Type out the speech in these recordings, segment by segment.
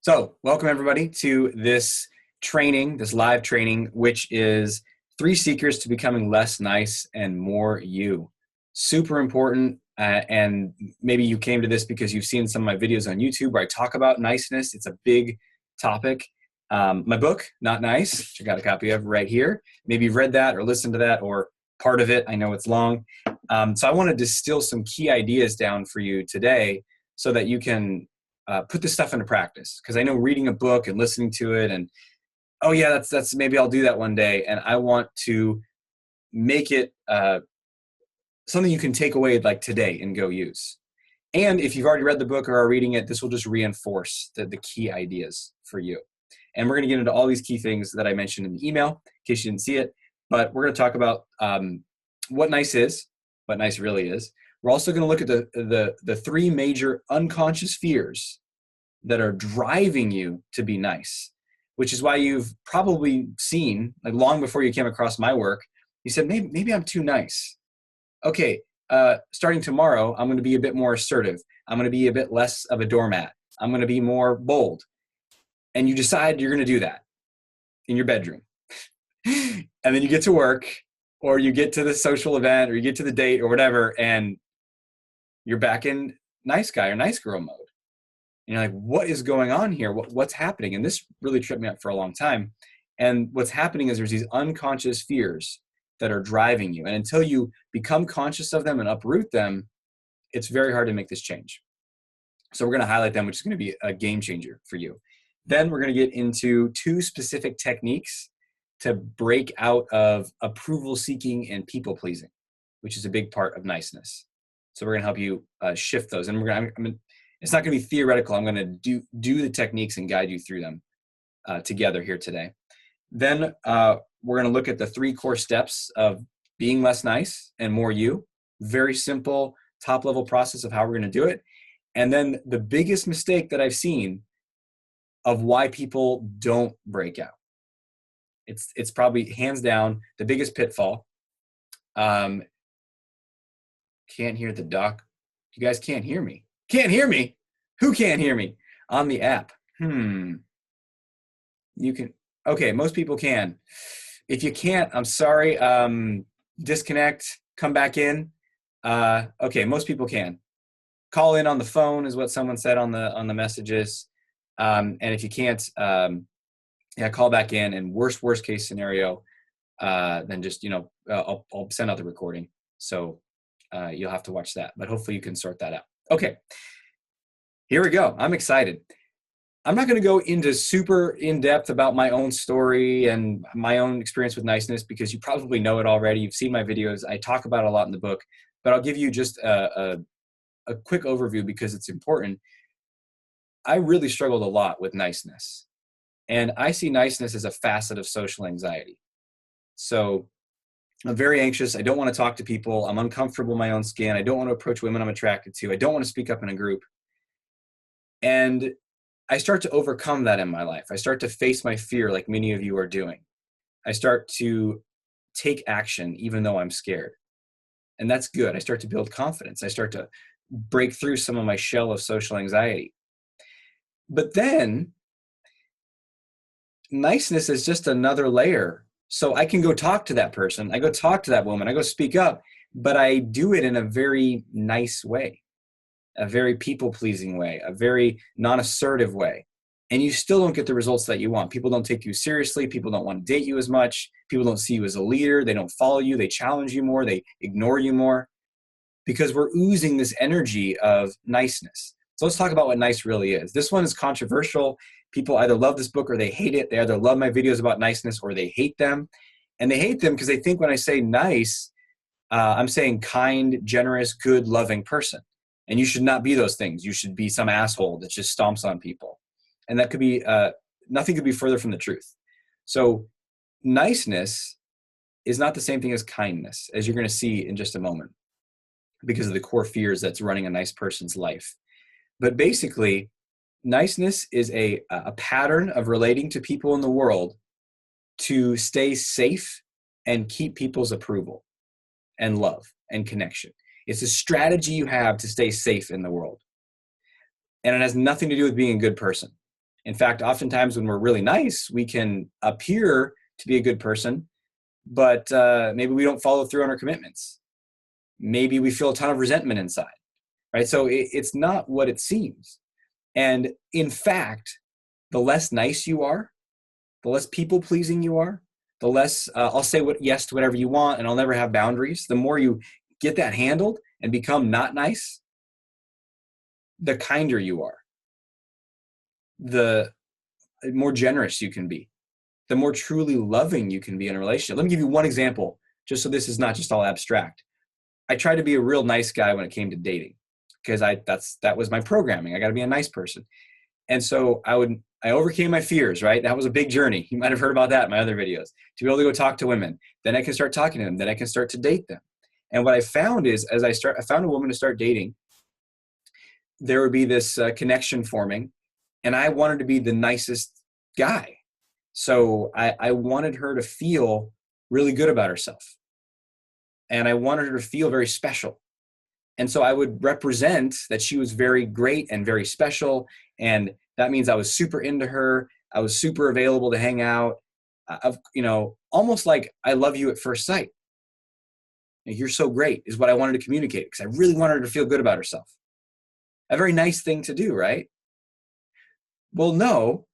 So, welcome everybody to this training, this live training, which is 3 secrets to becoming less nice and more you. Super important. And maybe you came to this because you've seen some of my videos on YouTube where I talk about niceness. It's a big topic. My book, Not Nice, which I got a copy of right here. Maybe you've read that or listened to that or part of it. I know it's long. So I want to distill some key ideas down for you today so that you can put this stuff into practice, because I know reading a book and listening to it and, oh yeah, that's maybe I'll do that one day. And I want to make it something you can take away like today and go use. And if you've already read the book or are reading it, this will just reinforce the key ideas for you. And we're going to get into all these key things that I mentioned in the email, in case you didn't see it. But we're going to talk about what nice is, what nice really is. We're also going to look at the 3 major unconscious fears that are driving you to be nice, which is why you've probably seen, like long before you came across my work, you said, maybe I'm too nice. Okay, starting tomorrow, I'm going to be a bit more assertive. I'm going to be a bit less of a doormat. I'm going to be more bold. And you decide you're going to do that in your bedroom. And then you get to work, or you get to the social event, or you get to the date or whatever, and you're back in nice guy or nice girl mode. And you're like, what is going on here? What's happening? And this really tripped me up for a long time. And what's happening is there's these unconscious fears that are driving you. And until you become conscious of them and uproot them, it's very hard to make this change. So we're going to highlight them, which is going to be a game changer for you. Then we're going to get into 2 specific techniques to break out of approval seeking and people pleasing, which is a big part of niceness. So we're going to help you shift those. And it's not going to be theoretical. I'm going to do the techniques and guide you through them together here today. Then we're going to look at the 3 core steps of being less nice and more you. Very simple, top-level process of how we're going to do it. And then the biggest mistake that I've seen of why people don't break out. It's probably hands down the biggest pitfall. Can't hear the doc. You guys can't hear me. Can't hear me? Who can't hear me? On the app. You can. Okay, most people can. If you can't, I'm sorry. Disconnect, come back in. Okay, most people can. Call in on the phone is what someone said on the messages. And if you can't, call back in. And worst case scenario, then just, I'll send out the recording. So you'll have to watch that, but hopefully you can sort that out. Okay, here we go. I'm excited. I'm not going to go into super in-depth about my own story and my own experience with niceness, because you probably know it already. You've seen my videos. I talk about it a lot in the book, but I'll give you just a quick overview because it's important. I really struggled a lot with niceness, and I see niceness as a facet of social anxiety. So I'm very anxious. I don't want to talk to people. I'm uncomfortable in my own skin. I don't want to approach women I'm attracted to. I don't want to speak up in a group. And I start to overcome that in my life. I start to face my fear like many of you are doing. I start to take action even though I'm scared. And that's good. I start to build confidence. I start to break through some of my shell of social anxiety. But then niceness is just another layer. So I can go talk to that person. I go talk to that woman. I go speak up, but I do it in a very nice way, a very people-pleasing way, a very non-assertive way. And you still don't get the results that you want. People don't take you seriously. People don't want to date you as much. People don't see you as a leader. They don't follow you. They challenge you more. They ignore you more, because we're oozing this energy of niceness. So let's talk about what nice really is. This one is controversial. People either love this book or they hate it. They either love my videos about niceness or they hate them. And they hate them because they think when I say nice, I'm saying kind, generous, good, loving person. And you should not be those things. You should be some asshole that just stomps on people. And that could be, nothing could be further from the truth. So niceness is not the same thing as kindness, as you're going to see in just a moment, because of the core fears that's running a nice person's life. But basically, niceness is a pattern of relating to people in the world to stay safe and keep people's approval and love and connection. It's a strategy you have to stay safe in the world. And it has nothing to do with being a good person. In fact, oftentimes when we're really nice, we can appear to be a good person, but maybe we don't follow through on our commitments. Maybe we feel a ton of resentment inside, right? So it's not what it seems. And in fact, the less nice you are, the less people pleasing you are, the less I'll say yes to whatever you want and I'll never have boundaries. The more you get that handled and become not nice, the kinder you are, the more generous you can be, the more truly loving you can be in a relationship. Let me give you one example, just so this is not just all abstract. I tried to be a real nice guy when it came to dating because that was my programming. I got to be a nice person. And so I overcame my fears, right? That was a big journey. You might have heard about that in my other videos, to be able to go talk to women. Then I can start talking to them. Then I can start to date them. And what I found is I found a woman to start dating, there would be this connection forming, and I wanted to be the nicest guy. So I wanted her to feel really good about herself. And I wanted her to feel very special. And so I would represent that she was very great and very special. And that means I was super into her. I was super available to hang out. Almost like I love you at first sight. You're so great is what I wanted to communicate because I really wanted her to feel good about herself. A very nice thing to do, right? Well, no,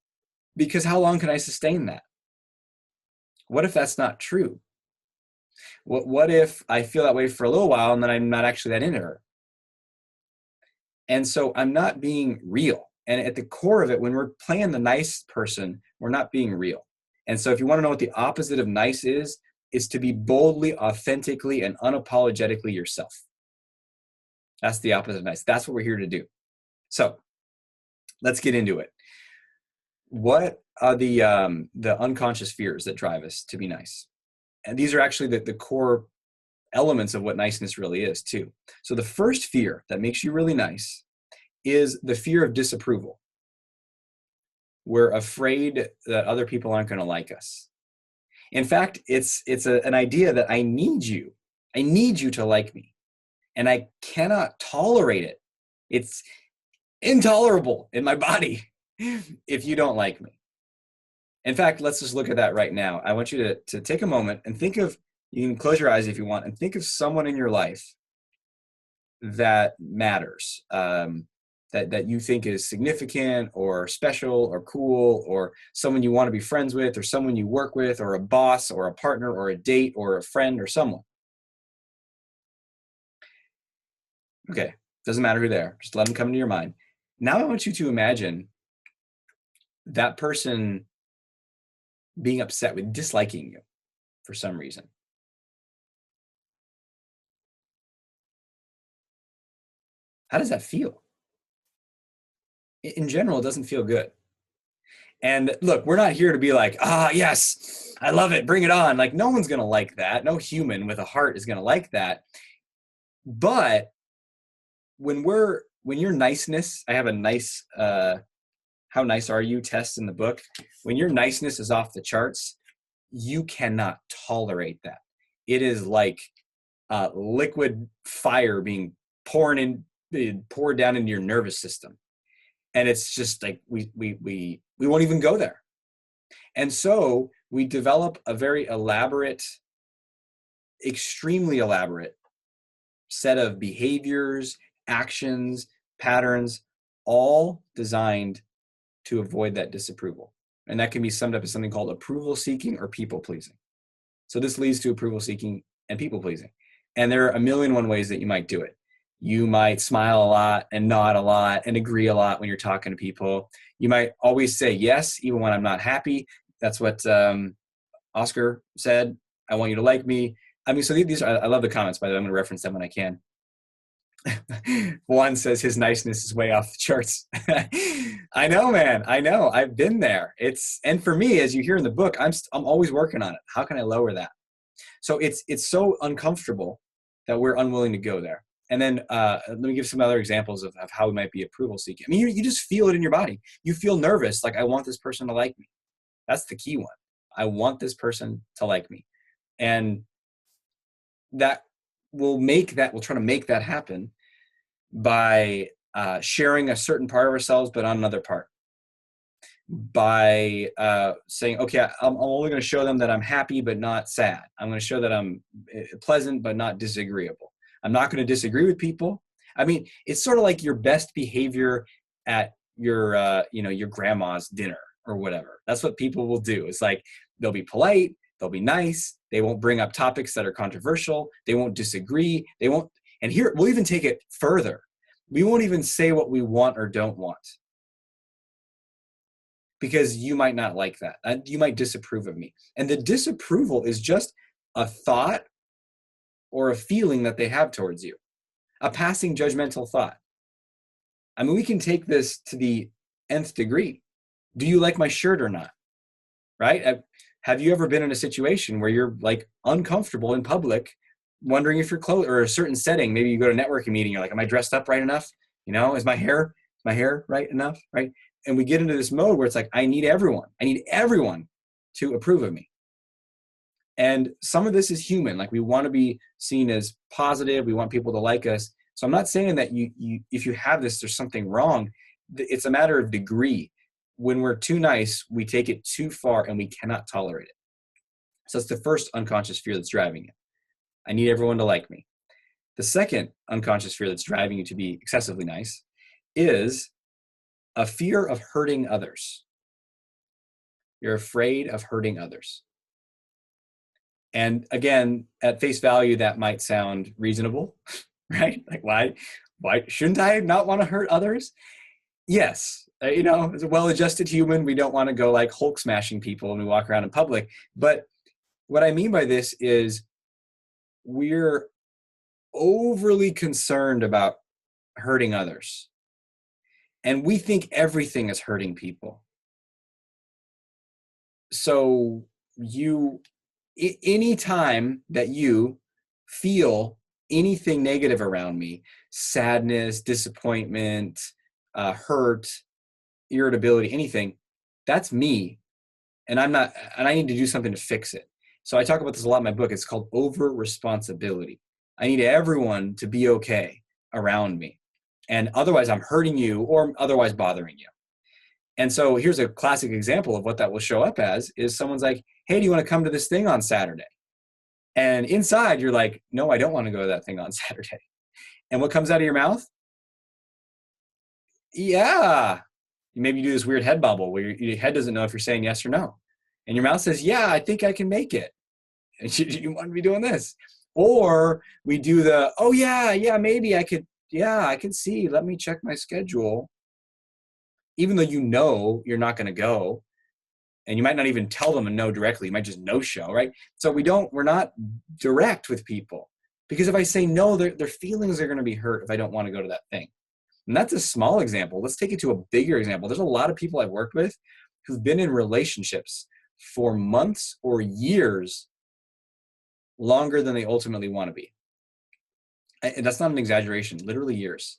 because how long can I sustain that? What if that's not true? What if I feel that way for a little while and then I'm not actually that into her? And so I'm not being real. And at the core of it, when we're playing the nice person, we're not being real. And so if you want to know what the opposite of nice is to be boldly, authentically, and unapologetically yourself. That's the opposite of nice. That's what we're here to do. So let's get into it. What are the unconscious fears that drive us to be nice? And these are actually the core elements of what niceness really is too. So the first fear that makes you really nice is the fear of disapproval. We're afraid that other people aren't going to like us. In fact, it's an idea that I need you to like me, and I cannot tolerate it. It's intolerable in my body if you don't like me. In fact, let's just look at that right now. I want you to take a moment and think of, you can close your eyes if you want, and think of someone in your life that matters, that you think is significant or special or cool, or someone you want to be friends with, or someone you work with, or a boss or a partner or a date or a friend or someone. Okay, doesn't matter who they are. Just let them come into your mind. Now I want you to imagine that person being upset with disliking you for some reason. How does that feel? In general, it doesn't feel good. And look, we're not here to be like, yes, I love it, bring it on. Like, no one's going to like that. No human with a heart is going to like that. But when your niceness, I have a nice, how nice are you test in the book. When your niceness is off the charts, you cannot tolerate that. It is like liquid fire being poured down into your nervous system. And it's just like, we won't even go there. And so we develop a very elaborate, extremely elaborate set of behaviors, actions, patterns, all designed to avoid that disapproval. And that can be summed up as something called approval seeking or people pleasing. So this leads to approval seeking and people pleasing. And there are a million and one ways that you might do it. You might smile a lot and nod a lot and agree a lot when you're talking to people. You might always say yes, even when I'm not happy. That's what Oscar said. I want you to like me. I mean, so these are, I love the comments, by the way. I'm going to reference them when I can. One says his niceness is way off the charts. I know, man. I know. I've been there. And for me, as you hear in the book, I'm always working on it. How can I lower that? So it's so uncomfortable that we're unwilling to go there. And then let me give some other examples of how we might be approval seeking. I mean, you just feel it in your body. You feel nervous, like I want this person to like me. That's the key one. I want this person to like me. And we'll try to make that happen by sharing a certain part of ourselves, but on another part. by saying, okay, I'm only going to show them that I'm happy but not sad. I'm going to show that I'm pleasant but not disagreeable. I'm not going to disagree with people. I mean, it's sort of like your best behavior at your grandma's dinner or whatever. That's what people will do. It's like they'll be polite, they'll be nice, they won't bring up topics that are controversial, they won't disagree, they won't. And here, we'll even take it further. We won't even say what we want or don't want, because you might not like that. You might disapprove of me. And the disapproval is just a thought or a feeling that they have towards you, a passing judgmental thought. I mean, we can take this to the nth degree. Do you like my shirt or not? Right? Have you ever been in a situation where you're like uncomfortable in public, wondering if your clothes, or a certain setting, maybe you go to a networking meeting, you're like, am I dressed up right enough? Is my hair right enough? Right? And we get into this mode where it's like, I need everyone to approve of me. And some of this is human. Like, we want to be seen as positive. We want people to like us. So I'm not saying that if you have this, there's something wrong. It's a matter of degree. When we're too nice, we take it too far and we cannot tolerate it. So that's the first unconscious fear that's driving you. I need everyone to like me. The second unconscious fear that's driving you to be excessively nice is a fear of hurting others. You're afraid of hurting others. And again, at face value, that might sound reasonable, right? Like, why shouldn't I not want to hurt others? Yes, as a well-adjusted human, we don't want to go like Hulk smashing people when we walk around in public. But what I mean by this is we're overly concerned about hurting others. And we think everything is hurting people. So any time that you feel anything negative around me, sadness, disappointment, hurt, irritability, anything, that's me. And I need to do something to fix it. So I talk about this a lot in my book. It's called over responsibility. I need everyone to be okay around me. And otherwise I'm hurting you or otherwise bothering you. And so here's a classic example of what that will show up as is someone's like, hey, do you want to come to this thing on Saturday? And inside you're like, no, I don't want to go to that thing on Saturday. And what comes out of your mouth? Yeah. Maybe you do this weird head bobble where your head doesn't know if you're saying yes or no. And your mouth says, yeah, I think I can make it. And you want to be doing this. Or we do the, oh yeah, maybe I could, I can see, let me check my schedule. Even though you're not going to go, and you might not even tell them a no directly, you might just no show, right? So we're not direct with people, because if I say no, their feelings are going to be hurt if I don't want to go to that thing. And that's a small example. Let's take it to a bigger example. There's a lot of people I've worked with who've been in relationships for months or years longer than they ultimately want to be. And that's not an exaggeration, literally years.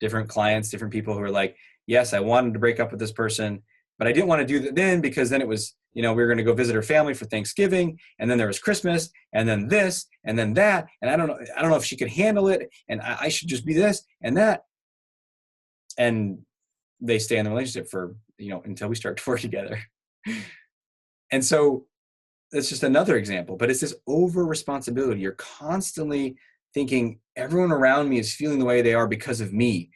Different clients, different people who are like, yes, I wanted to break up with this person, but I didn't want to do that then, because then it was, we were going to go visit her family for Thanksgiving, and then there was Christmas, and then this, and then that, and I don't know if she could handle it, and I should just be this and that. And they stay in the relationship for, until we start to work together. And so that's just another example, but it's this over responsibility. You're constantly thinking everyone around me is feeling the way they are because of me.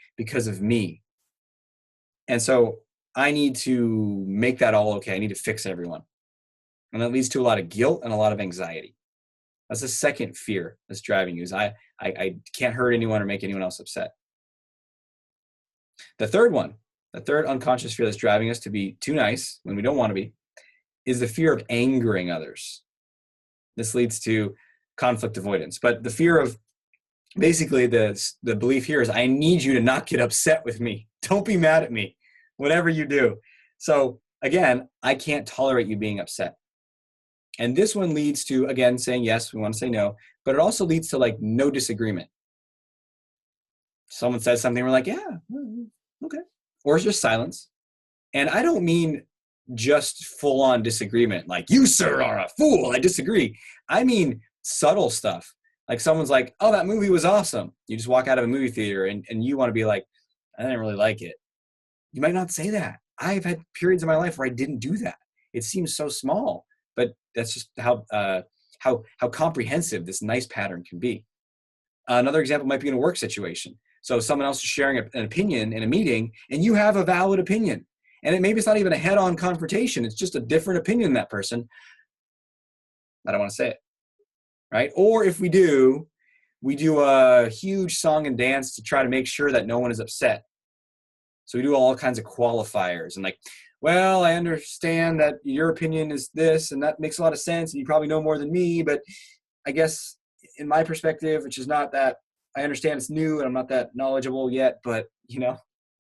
And so I need to make that all okay. I need to fix everyone. And that leads to a lot of guilt and a lot of anxiety. That's the second fear that's driving you, is I can't hurt anyone or make anyone else upset. The third unconscious fear that's driving us to be too nice when we don't want to be, is the fear of angering others. This leads to conflict avoidance. But the fear of, basically the belief here is, I need you to not get upset with me. Don't be mad at me, whatever you do. So again, I can't tolerate you being upset. And this one leads to, again, saying yes, we want to say no, but it also leads to like no disagreement. Someone says something, we're like, yeah, okay. Or it's just silence. And I don't mean just full on disagreement, like, you, sir, are a fool, I disagree. I mean subtle stuff. Like someone's like, oh, that movie was awesome. You just walk out of a movie theater and you want to be like, I didn't really like it. You might not say that. I've had periods in my life where I didn't do that. It seems so small, but that's just how comprehensive this nice pattern can be. Another example might be in a work situation. So someone else is sharing an opinion in a meeting, and you have a valid opinion. And maybe it's not even a head-on confrontation. It's just a different opinion than that person. I don't want to say it, right? Or if we do a huge song and dance to try to make sure that no one is upset. So we do all kinds of qualifiers and like, well, I understand that your opinion is this, and that makes a lot of sense, and you probably know more than me, but I guess in my perspective, which is not that, I understand it's new and I'm not that knowledgeable yet, but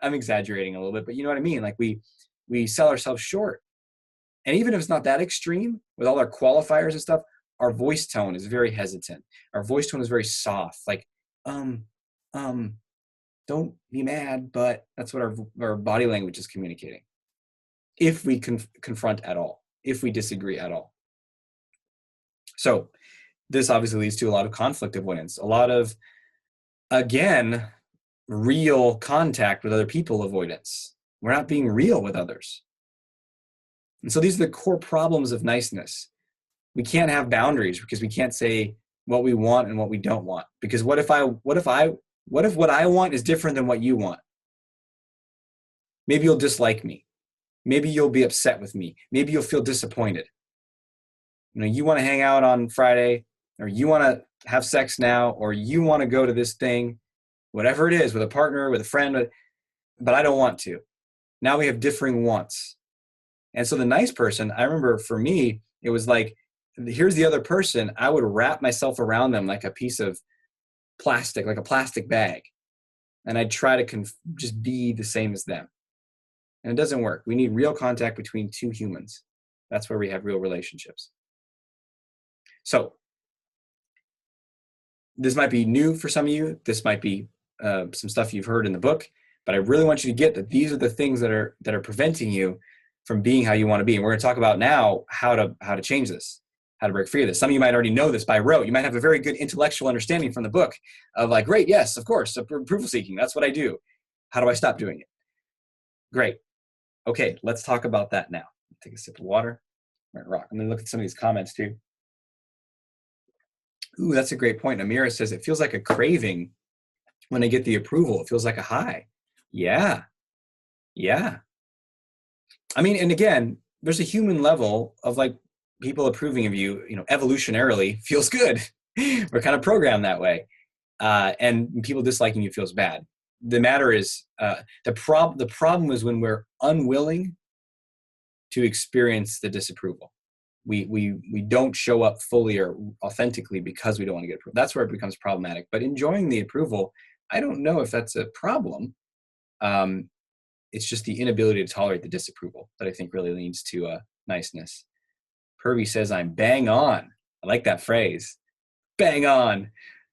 I'm exaggerating a little bit, but you know what I mean? Like we sell ourselves short. And even if it's not that extreme, with all our qualifiers and stuff, our voice tone is very hesitant. Our voice tone is very soft, like, don't be mad, but that's what our body language is communicating. If we confront at all, if we disagree at all. So this obviously leads to a lot of conflict avoidance, a lot of, again, real contact with other people avoidance. We're not being real with others. And so these are the core problems of niceness. We can't have boundaries because we can't say what we want and what we don't want. Because what if what I want is different than what you want? Maybe you'll dislike me. Maybe you'll be upset with me. Maybe you'll feel disappointed. You want to hang out on Friday, or you want to have sex now, or you want to go to this thing, whatever it is, with a partner, with a friend, but I don't want to. Now we have differing wants. And so the nice person, I remember for me, it was like, here's the other person. I would wrap myself around them like a piece of plastic, like a plastic bag. And I'd try to just be the same as them. And it doesn't work. We need real contact between two humans. That's where we have real relationships. So this might be new for some of you. This might be some stuff you've heard in the book, but I really want you to get that these are the things that are preventing you from being how you want to be. And we're going to talk about now how to change this, how to break free of this. Some of you might already know this by rote. You might have a very good intellectual understanding from the book of like, great, yes, of course, approval seeking. That's what I do. How do I stop doing it? Great. Okay, let's talk about that now. Take a sip of water. I'm going to look at some of these comments too. Ooh, that's a great point. Amira says, it feels like a craving when I get the approval. It feels like a high. Yeah. I mean, and again, there's a human level of like people approving of you, evolutionarily feels good. We're kind of programmed that way. And people disliking you feels bad. The matter is, the problem is when we're unwilling to experience the disapproval. We don't show up fully or authentically because we don't want to get approved. That's where it becomes problematic. But enjoying the approval, I don't know if that's a problem. It's just the inability to tolerate the disapproval that I think really leads to niceness. Purvi says, I'm bang on. I like that phrase. Bang on.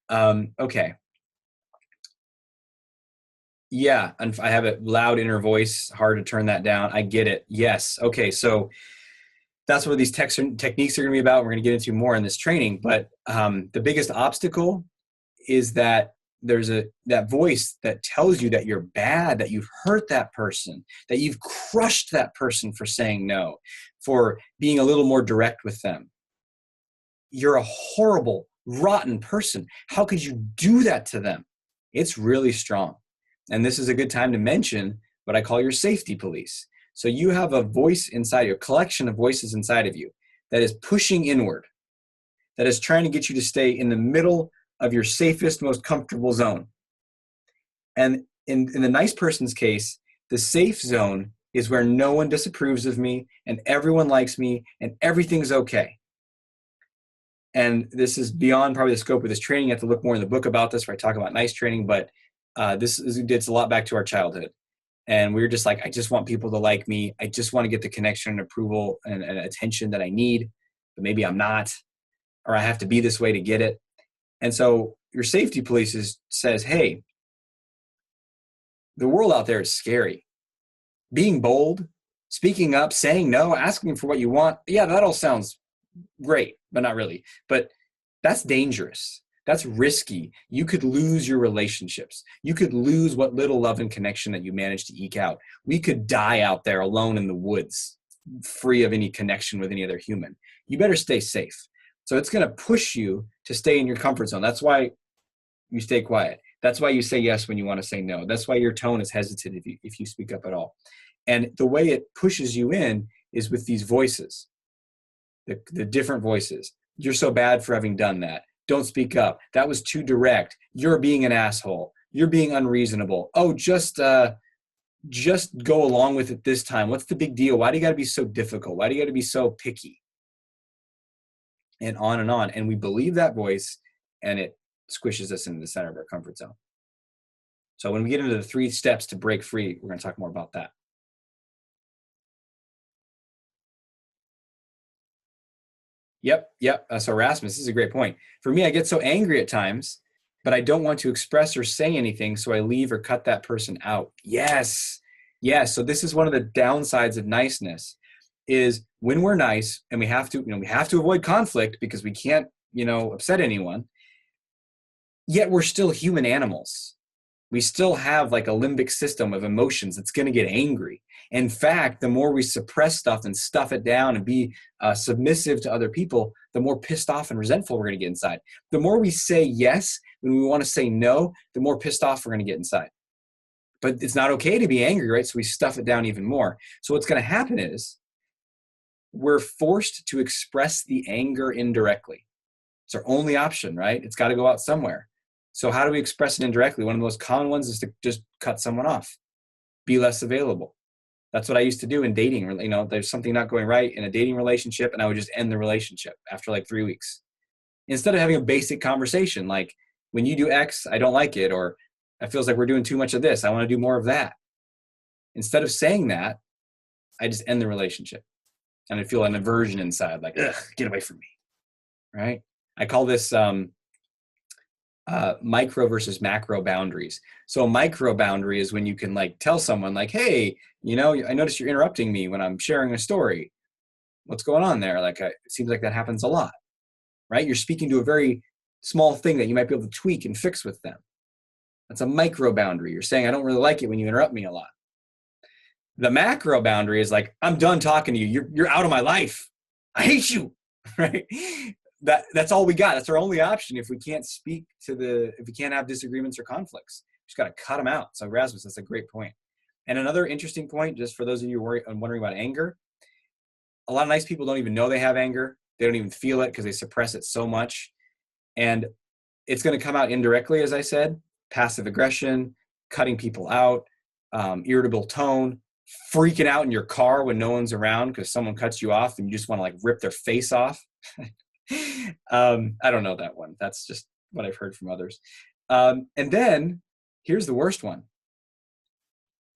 Okay. Yeah, and I have a loud inner voice, hard to turn that down. I get it. Yes. Okay, so that's what these techniques are going to be about. We're going to get into more in this training. But the biggest obstacle is that there's that voice that tells you that you're bad, that you've hurt that person, that you've crushed that person for saying no, for being a little more direct with them. You're a horrible, rotten person. How could you do that to them? It's really strong. And this is a good time to mention what I call your safety police. So you have a voice inside you, a collection of voices inside of you that is pushing inward, that is trying to get you to stay in the middle of your safest, most comfortable zone. And in the nice person's case, the safe zone is where no one disapproves of me and everyone likes me and everything's okay. And this is beyond probably the scope of this training. You have to look more in the book about this where I talk about nice training, but it's a lot back to our childhood. And we were just like, I just want people to like me. I just want to get the connection and approval and attention that I need, but maybe I'm not, or I have to be this way to get it. And so your safety police says, hey, the world out there is scary. Being bold, speaking up, saying no, asking for what you want. Yeah, that all sounds great, but not really. But that's dangerous. That's risky. You could lose your relationships. You could lose what little love and connection that you managed to eke out. We could die out there alone in the woods, free of any connection with any other human. You better stay safe. So it's going to push you to stay in your comfort zone. That's why you stay quiet. That's why you say yes when you want to say no. That's why your tone is hesitant if you speak up at all. And the way it pushes you in is with these voices, the different voices. You're so bad for having done that. Don't speak up. That was too direct. You're being an asshole. You're being unreasonable. Oh, just go along with it this time. What's the big deal? Why do you got to be so difficult? Why do you got to be so picky? And on and on. And we believe that voice, and it squishes us into the center of our comfort zone. So when we get into the 3 steps to break free, we're going to talk more about that. Yep. So Rasmus, this is a great point. For me, I get so angry at times, but I don't want to express or say anything, so I leave or cut that person out. Yes. So this is one of the downsides of niceness, is when we're nice and we have to avoid conflict because we can't, upset anyone. Yet we're still human animals. We still have like a limbic system of emotions that's going to get angry. In fact, the more we suppress stuff and stuff it down and be submissive to other people, the more pissed off and resentful we're going to get inside. The more we say yes when we want to say no, the more pissed off we're going to get inside. But it's not okay to be angry, right? So we stuff it down even more. So what's going to happen is we're forced to express the anger indirectly. It's our only option, right? It's got to go out somewhere. So how do we express it indirectly? One of the most common ones is to just cut someone off, be less available. That's what I used to do in dating. There's something not going right in a dating relationship, and I would just end the relationship after like 3 weeks. Instead of having a basic conversation like, when you do X, I don't like it, or it feels like we're doing too much of this, I want to do more of that. Instead of saying that, I just end the relationship. And I feel an aversion inside, like, ugh, get away from me, right? I call this micro versus macro boundaries. So a micro boundary is when you can like tell someone like, hey, I noticed you're interrupting me when I'm sharing a story. What's going on there? Like, it seems like that happens a lot, right? You're speaking to a very small thing that you might be able to tweak and fix with them. That's a micro boundary. You're saying, I don't really like it when you interrupt me a lot. The macro boundary is like, I'm done talking to you. You're out of my life. I hate you, right? That's all we got. That's our only option if we can't if we can't have disagreements or conflicts. We just got to cut them out. So Rasmus, that's a great point. And another interesting point, just for those of you wondering about anger, a lot of nice people don't even know they have anger. They don't even feel it because they suppress it so much. And it's going to come out indirectly, as I said, passive aggression, cutting people out, irritable tone, freaking out in your car when no one's around because someone cuts you off and you just want to like rip their face off. I don't know that one. That's just what I've heard from others. And then here's the worst one.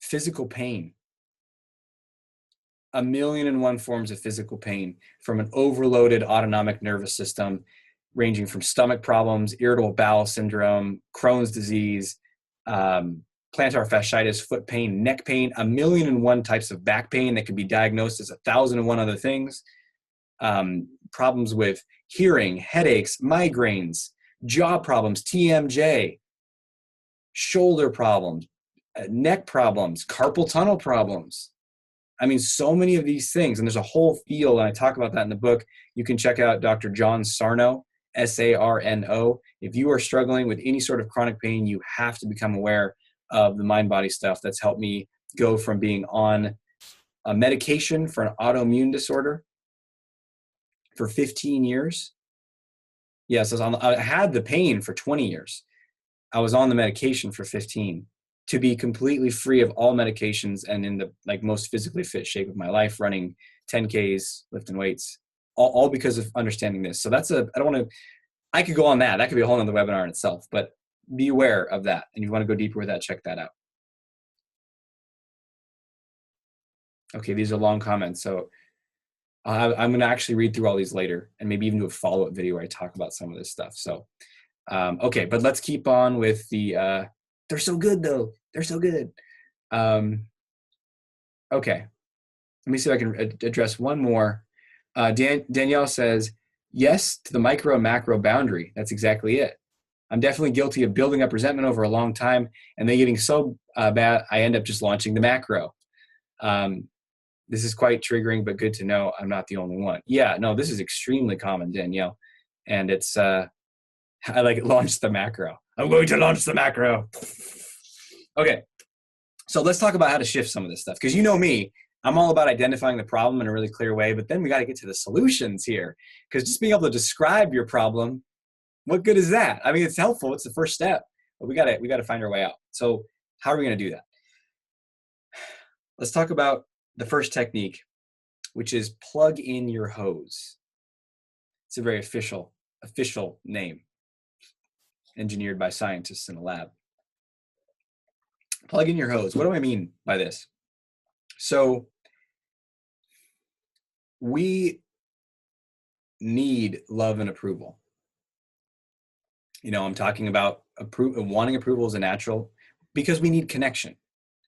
Physical pain. 1,000,001 forms of physical pain, from an overloaded autonomic nervous system, ranging from stomach problems, irritable bowel syndrome, Crohn's disease, plantar fasciitis, foot pain, neck pain, 1,000,001 types of back pain that can be diagnosed as 1,001 other things. Problems with hearing, headaches, migraines, jaw problems, TMJ, shoulder problems, neck problems, carpal tunnel problems. I mean, so many of these things, and there's a whole field, and I talk about that in the book. You can check out Dr. John Sarno, Sarno. If you are struggling with any sort of chronic pain, you have to become aware of the mind-body stuff. That's helped me go from being on a medication for an autoimmune disorder for 15 years. Yes, I had the pain for 20 years. I was on the medication for 15 to be completely free of all medications and in the most physically fit shape of my life, running 10Ks, lifting weights, all because of understanding this. So I could go on that. That could be a whole nother webinar in itself, but be aware of that. And if you want to go deeper with that, check that out. Okay, these are long comments. So I'm going to actually read through all these later and maybe even do a follow-up video where I talk about some of this stuff. So, okay, but let's keep on with the, they're so good though. They're so good. Okay, let me see if I can address one more. Danielle says, yes to the micro and macro boundary. That's exactly it. I'm definitely guilty of building up resentment over a long time and then getting so bad, I end up just launching the macro. This is quite triggering, but good to know I'm not the only one. Yeah, no, this is extremely common, Danielle. And it's, I like it, launch the macro. I'm going to launch the macro. Okay, so let's talk about how to shift some of this stuff. Because you know me, I'm all about identifying the problem in a really clear way, but then we got to get to the solutions here. Because just being able to describe your problem, what good is that? I mean, it's helpful. It's the first step, but we got to find our way out. So how are we going to do that? Let's talk about the first technique, which is plug in your hose. It's a very official name, engineered by scientists in a lab. Plug in your hose. What do I mean by this? So we need love and approval. You know, I'm talking about wanting approval is a natural, because we need connection,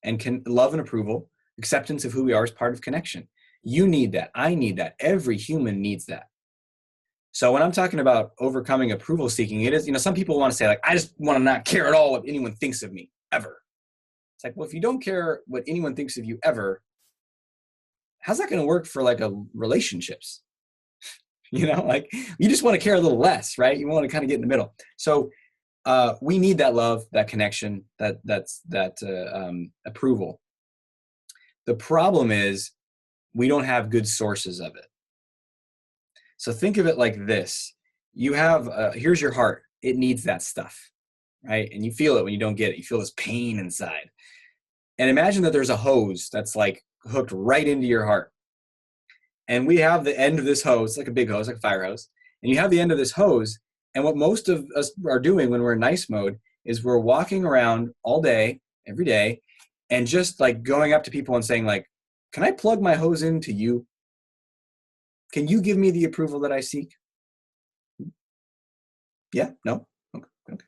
and love and approval, acceptance of who we are, is part of connection. You need that. I need that. Every human needs that. So when I'm talking about overcoming approval seeking, it is, you know, some people want to say, like, I just want to not care at all what anyone thinks of me ever. It's like, well, if you don't care what anyone thinks of you ever, how's that going to work for like a relationships? You know, like, you just want to care a little less, right? You want to kind of get in the middle. So we need that love, that connection, that approval. The problem is we don't have good sources of it. So think of it like this. You have, here's your heart. It needs that stuff, right? And you feel it when you don't get it. You feel this pain inside. And imagine that there's a hose that's like hooked right into your heart. And we have the end of this hose, like a big hose, like a fire hose. And you have the end of this hose. And what most of us are doing when we're in nice mode is we're walking around all day, every day, and just like going up to people and saying, like, can I plug my hose into you? Can you give me the approval that I seek? Yeah? No? Okay.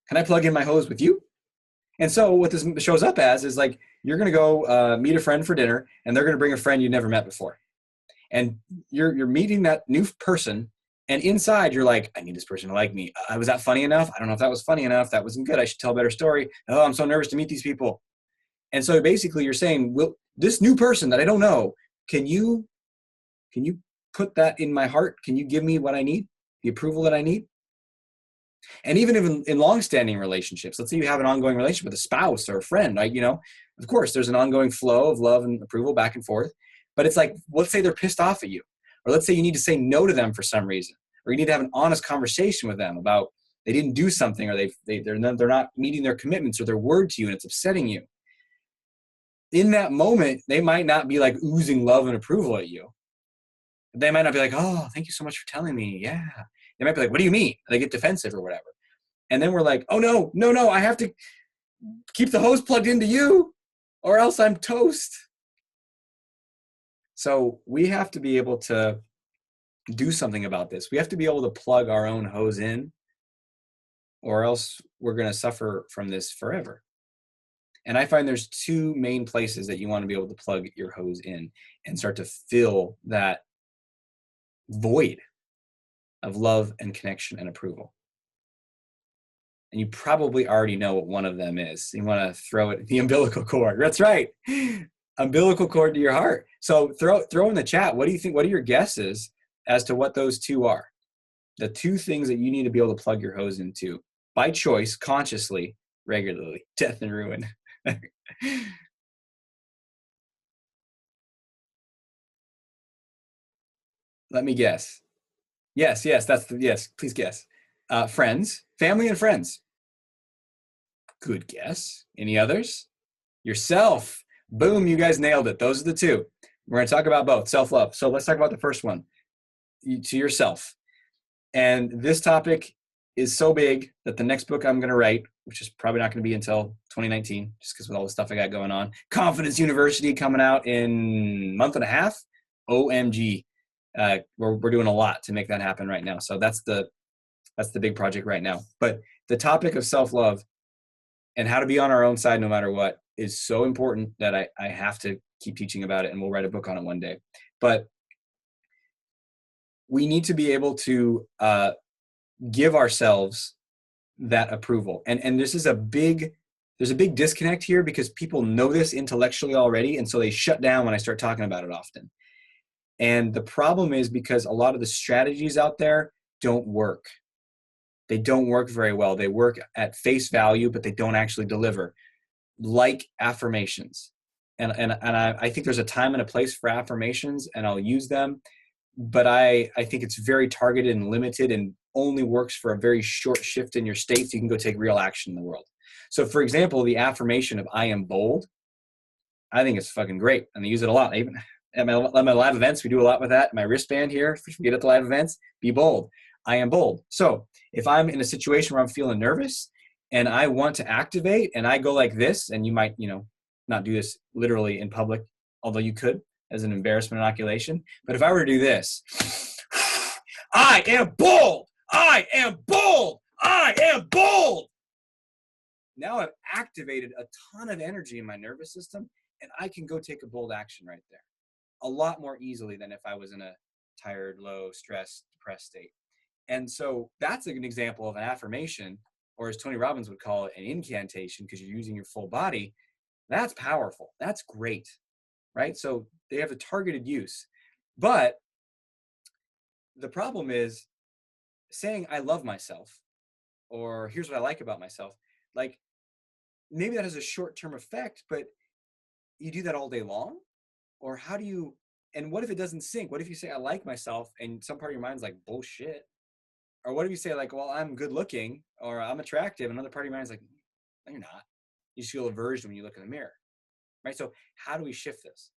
Can I plug in my hose with you? And so what this shows up as is like, you're going to go meet a friend for dinner, and they're going to bring a friend you never met before. And you're meeting that new person, and inside you're like, I need this person to like me. Was that funny enough? I don't know if that was funny enough. That wasn't good. I should tell a better story. Oh, I'm so nervous to meet these people. And so basically you're saying, well, this new person that I don't know, can you put that in my heart? Can you give me what I need? The approval that I need? And even if in long-standing relationships, let's say you have an ongoing relationship with a spouse or a friend, right? You know, of course, there's an ongoing flow of love and approval back and forth. But it's like, let's say they're pissed off at you, or let's say you need to say no to them for some reason, or you need to have an honest conversation with them about they didn't do something, or they're not meeting their commitments or their word to you, and it's upsetting you. In that moment, they might not be like oozing love and approval at you. They might not be like, oh, thank you so much for telling me. Yeah. They might be like, what do you mean? They get defensive or whatever. And then we're like, oh, no, I have to keep the hose plugged into you or else I'm toast. So we have to be able to do something about this. We have to be able to plug our own hose in, or else we're going to suffer from this forever. And I find there's two main places that you want to be able to plug your hose in and start to fill that void of love and connection and approval. And you probably already know what one of them is. You want to throw it, the umbilical cord. That's right. Umbilical cord to your heart. So throw in the chat, what do you think, what are your guesses as to what those two are? The two things that you need to be able to plug your hose into by choice, consciously, regularly. Death and ruin. Let me guess. Yes, yes, please guess. Friends, family and friends. Good guess. Any others? Yourself. Boom, you guys nailed it. Those are the two. We're going to talk about both, self-love. So let's talk about the first one, to yourself. And this topic is so big that the next book I'm going to write, which is probably not going to be until 2019, just because with all the stuff I got going on, Confidence University coming out in a month and a half. OMG. We're doing a lot to make that happen right now. So that's the big project right now. But the topic of self-love and how to be on our own side no matter what is so important that I have to keep teaching about it, and we'll write a book on it one day. But we need to be able to give ourselves that approval. And there's a big disconnect here because people know this intellectually already, and so they shut down when I start talking about it often. And the problem is because a lot of the strategies out there don't work. They don't work very well. They work at face value, but they don't actually deliver, like affirmations. And I think there's a time and a place for affirmations, and I'll use them, but I think it's very targeted and limited and only works for a very short shift in your state so you can go take real action in the world. So for example, the affirmation of I am bold, I think it's fucking great, and I use it a lot. Even at my live events, we do a lot with that. My wristband here, if we get at the live events, be bold. I am bold. So if I'm in a situation where I'm feeling nervous and I want to activate and I go like this, and you might, not do this literally in public, although you could as an embarrassment inoculation. But if I were to do this, I am bold. I am bold. I am bold. Now I've activated a ton of energy in my nervous system, and I can go take a bold action right there a lot more easily than if I was in a tired, low, stressed, depressed state. And so that's an example of an affirmation, or as Tony Robbins would call it, an incantation, because you're using your full body. That's powerful. That's great, right? So they have a targeted use. But the problem is saying I love myself, or here's what I like about myself. Like, maybe that has a short-term effect, but you do that all day long? Or how do you, and what if it doesn't sync? What if you say, I like myself, and some part of your mind's like, bullshit? Or what if you say, like, well, I'm good looking, or I'm attractive, and another part of your mind's like, no, you're not. You just feel aversion when you look in the mirror, right? So how do we shift this?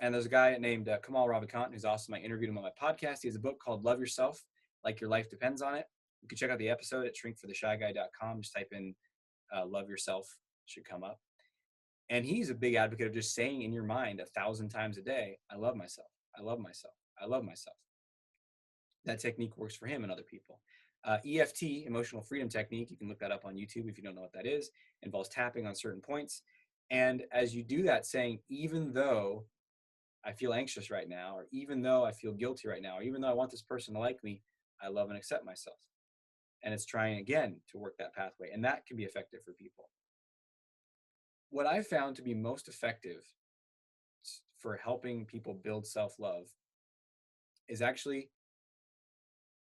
And there's a guy named Kamal Ravikant, who's awesome. I interviewed him on my podcast. He has a book called Love Yourself, Like Your Life Depends on It. You can check out the episode at shrinkfortheshyguy.com. Just type in Love Yourself, it should come up. And he's a big advocate of just saying in your mind 1,000 times a day, I love myself. I love myself. I love myself. That technique works for him and other people. EFT, emotional freedom technique, you can look that up on YouTube if you don't know what that is, involves tapping on certain points. And as you do that, saying, even though I feel anxious right now, or even though I feel guilty right now, or even though I want this person to like me, I love and accept myself. And it's trying again to work that pathway. And that can be effective for people. What I found to be most effective for helping people build self-love is actually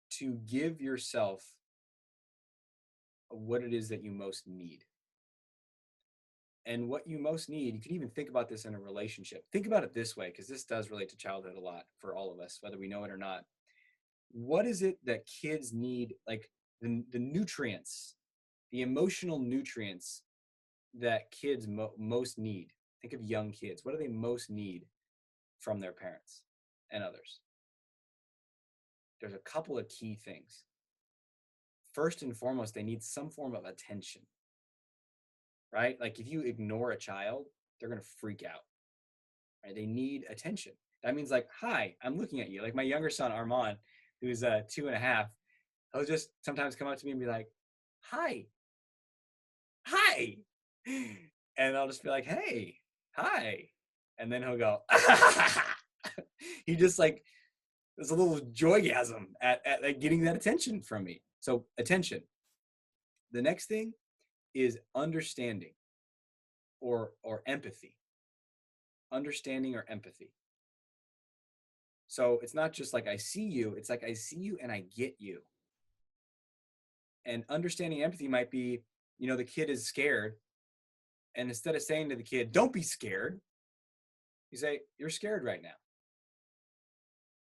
to give yourself what it is that you most need. And what you most need, you can even think about this in a relationship. Think about it this way, because this does relate to childhood a lot for all of us, whether we know it or not. What is it that kids need, like the nutrients, the emotional nutrients that kids most need? Think of young kids. What do they most need from their parents and others? There's a couple of key things. First and foremost, they need some form of attention, right? Like if you ignore a child, they're going to freak out, right? They need attention. That means like, hi, I'm looking at you. Like my younger son, Armand, who's 2.5, he'll just sometimes come up to me and be like, hi, hi. And I'll just be like, hey, hi. And then he'll go, he just like, there's a little joygasm at getting that attention from me. So attention. The next thing is understanding or empathy. Understanding or empathy. So it's not just like I see you, it's like I see you and I get you. And understanding empathy might be, the kid is scared. And instead of saying to the kid, don't be scared, you say, you're scared right now.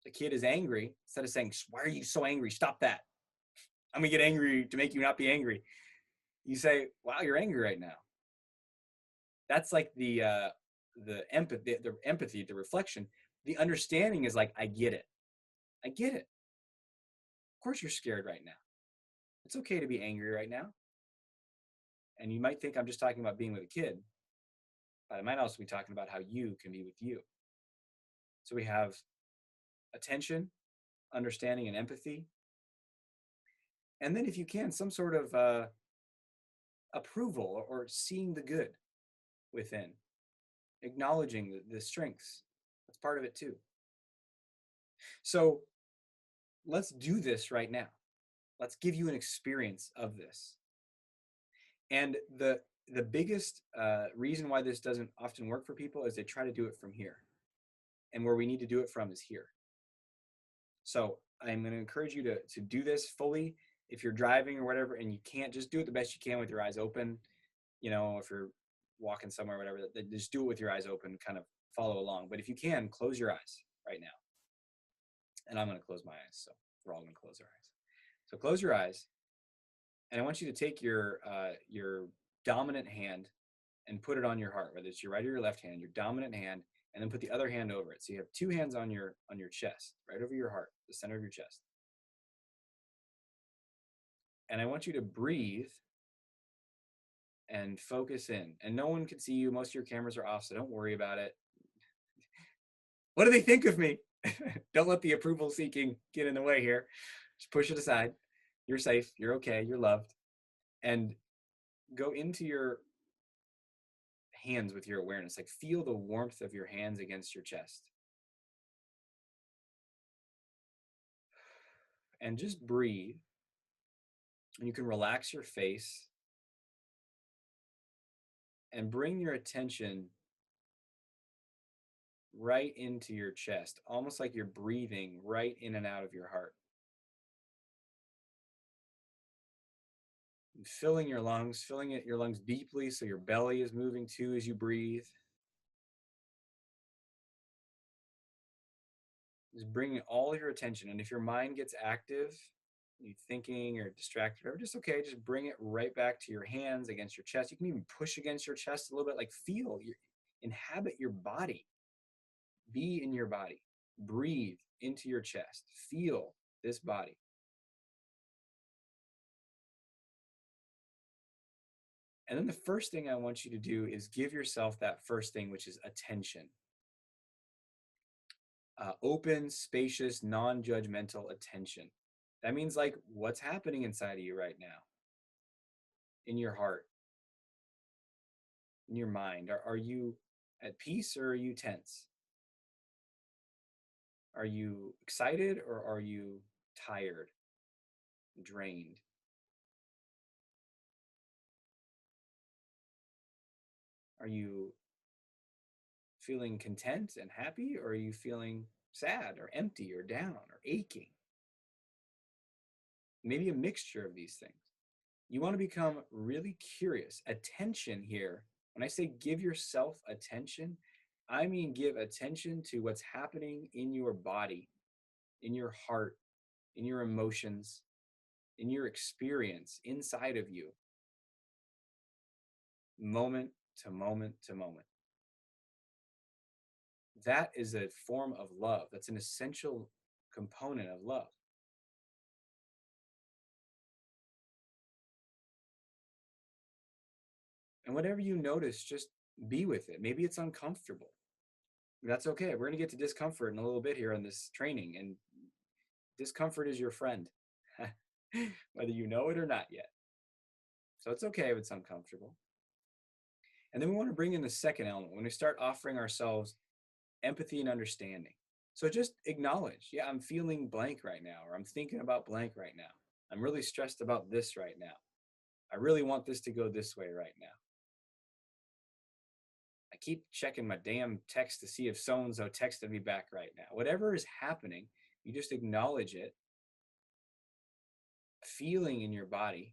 The kid is angry. Instead of saying, why are you so angry? Stop that. I'm going to get angry to make you not be angry. You say, wow, you're angry right now. That's like the empathy, the reflection. The understanding is like, I get it. I get it. Of course you're scared right now. It's okay to be angry right now. And you might think I'm just talking about being with a kid, but I might also be talking about how you can be with you. So we have attention, understanding, and empathy. And then if you can, some sort of approval or seeing the good within, acknowledging the strengths. That's part of it too. So let's do this right now. Let's give you an experience of this. And the biggest reason why this doesn't often work for people is they try to do it from here, and where we need to do it from is here. So I'm going to encourage you to do this fully. If you're driving or whatever, and you can't, just do it the best you can with your eyes open. You know, if you're walking somewhere, whatever, just do it with your eyes open, kind of follow along. But if you can, close your eyes right now. And I'm going to close my eyes. So we're all going to close our eyes. So close your eyes, and I want you to take your dominant hand and put it on your heart, whether it's your right or your left hand, your dominant hand, and then put the other hand over it. So you have two hands on your chest, right over your heart, the center of your chest. And I want you to breathe and focus in. And no one can see you. Most of your cameras are off, so don't worry about it. What do they think of me? Don't let the approval seeking get in the way here. Just push it aside. You're safe. You're okay. You're loved. And go into your hands with your awareness. Like, feel the warmth of your hands against your chest. And just breathe. And you can relax your face and bring your attention right into your chest, almost like you're breathing right in and out of your heart. And filling your lungs, your lungs deeply so your belly is moving too as you breathe. Just bringing all your attention. And if your mind gets active, you thinking or distracted, or just okay, just bring it right back to your hands against your chest. You can even push against your chest a little bit, like inhabit your body. Be in your body. Breathe into your chest. Feel this body. And then the first thing I want you to do is give yourself that first thing, which is attention. Open, spacious, non-judgmental attention. That means, like, what's happening inside of you right now, in your heart, in your mind. Are you at peace or are you tense? Are you excited or are you tired, drained? Are you feeling content and happy, or are you feeling sad or empty or down or aching? Maybe a mixture of these things. You want to become really curious. Attention here, when I say give yourself attention, I mean give attention to what's happening in your body, in your heart, in your emotions, in your experience inside of you, moment to moment to moment. That is a form of love. That's an essential component of love. And whatever you notice, just be with it. Maybe it's uncomfortable. That's okay. We're going to get to discomfort in a little bit here on this training, and discomfort is your friend, whether you know it or not yet. So it's okay if it's uncomfortable. And then we want to bring in the second element when we start offering ourselves empathy and understanding. So just acknowledge, yeah, I'm feeling blank right now, or I'm thinking about blank right now. I'm really stressed about this right now. I really want this to go this way right now. I keep checking my damn text to see if so-and-so texted me back right now. Whatever is happening, you just acknowledge it, feeling in your body,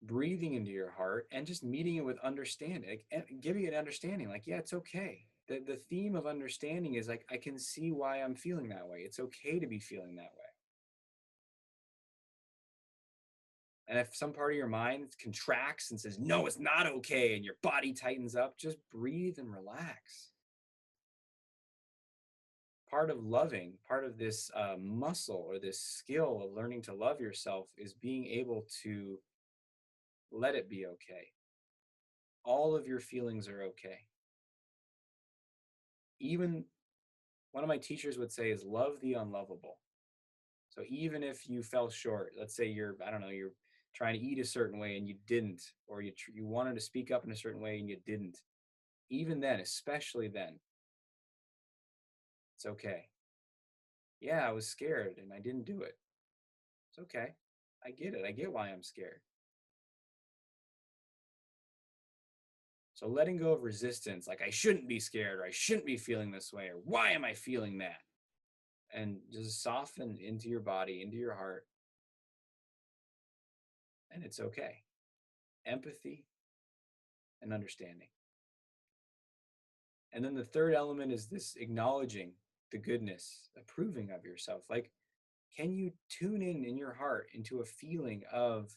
breathing into your heart, and just meeting it with understanding, like, giving it understanding, like, yeah, it's okay. The theme of understanding is like, I can see why I'm feeling that way. It's okay to be feeling that way. And if some part of your mind contracts and says, no, it's not okay, and your body tightens up, just breathe and relax. Part of loving, part of this muscle or this skill of learning to love yourself is being able to let it be okay. All of your feelings are okay. Even one of my teachers would say is love the unlovable. So even if you fell short, let's say I don't know, you're trying to eat a certain way and you didn't, or you wanted to speak up in a certain way and you didn't, even then, especially then, it's okay. Yeah, I was scared and I didn't do it. It's okay. I get it. I get why I'm scared. So letting go of resistance, like I shouldn't be scared or I shouldn't be feeling this way or why am I feeling that? And just soften into your body, into your heart, and it's okay. Empathy and understanding. And then the third element is this acknowledging the goodness, approving of yourself. Like, can you tune in your heart into a feeling of,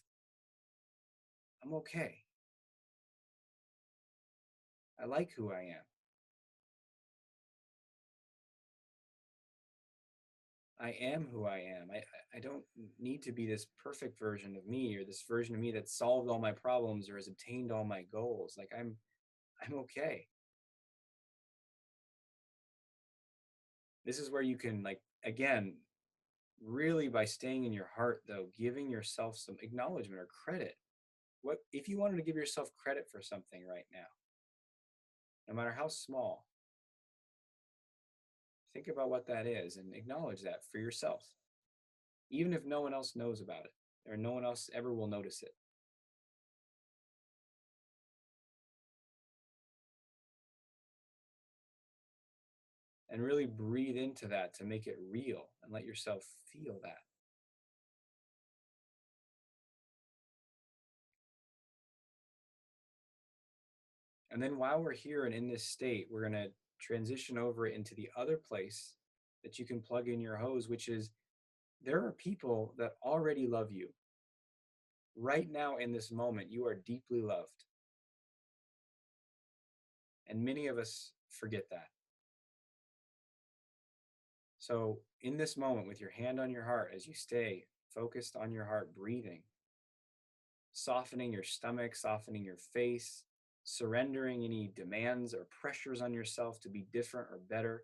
I'm okay. I like who I am. I am who I am. I don't need to be this perfect version of me or this version of me that solved all my problems or has obtained all my goals. Like I'm okay. This is where you can like again, really by staying in your heart though, giving yourself some acknowledgement or credit. What if you wanted to give yourself credit for something right now, no matter how small, think about what that is and acknowledge that for yourself, even if no one else knows about it or no one else ever will notice it. And really breathe into that to make it real and let yourself feel that. And then while we're here and in this state, we're going to transition over into the other place that you can plug in your hose, which is there are people that already love you. Right now, in this moment, you are deeply loved. And many of us forget that. So, in this moment, with your hand on your heart, as you stay focused on your heart, breathing, softening your stomach, softening your face, surrendering any demands or pressures on yourself to be different or better,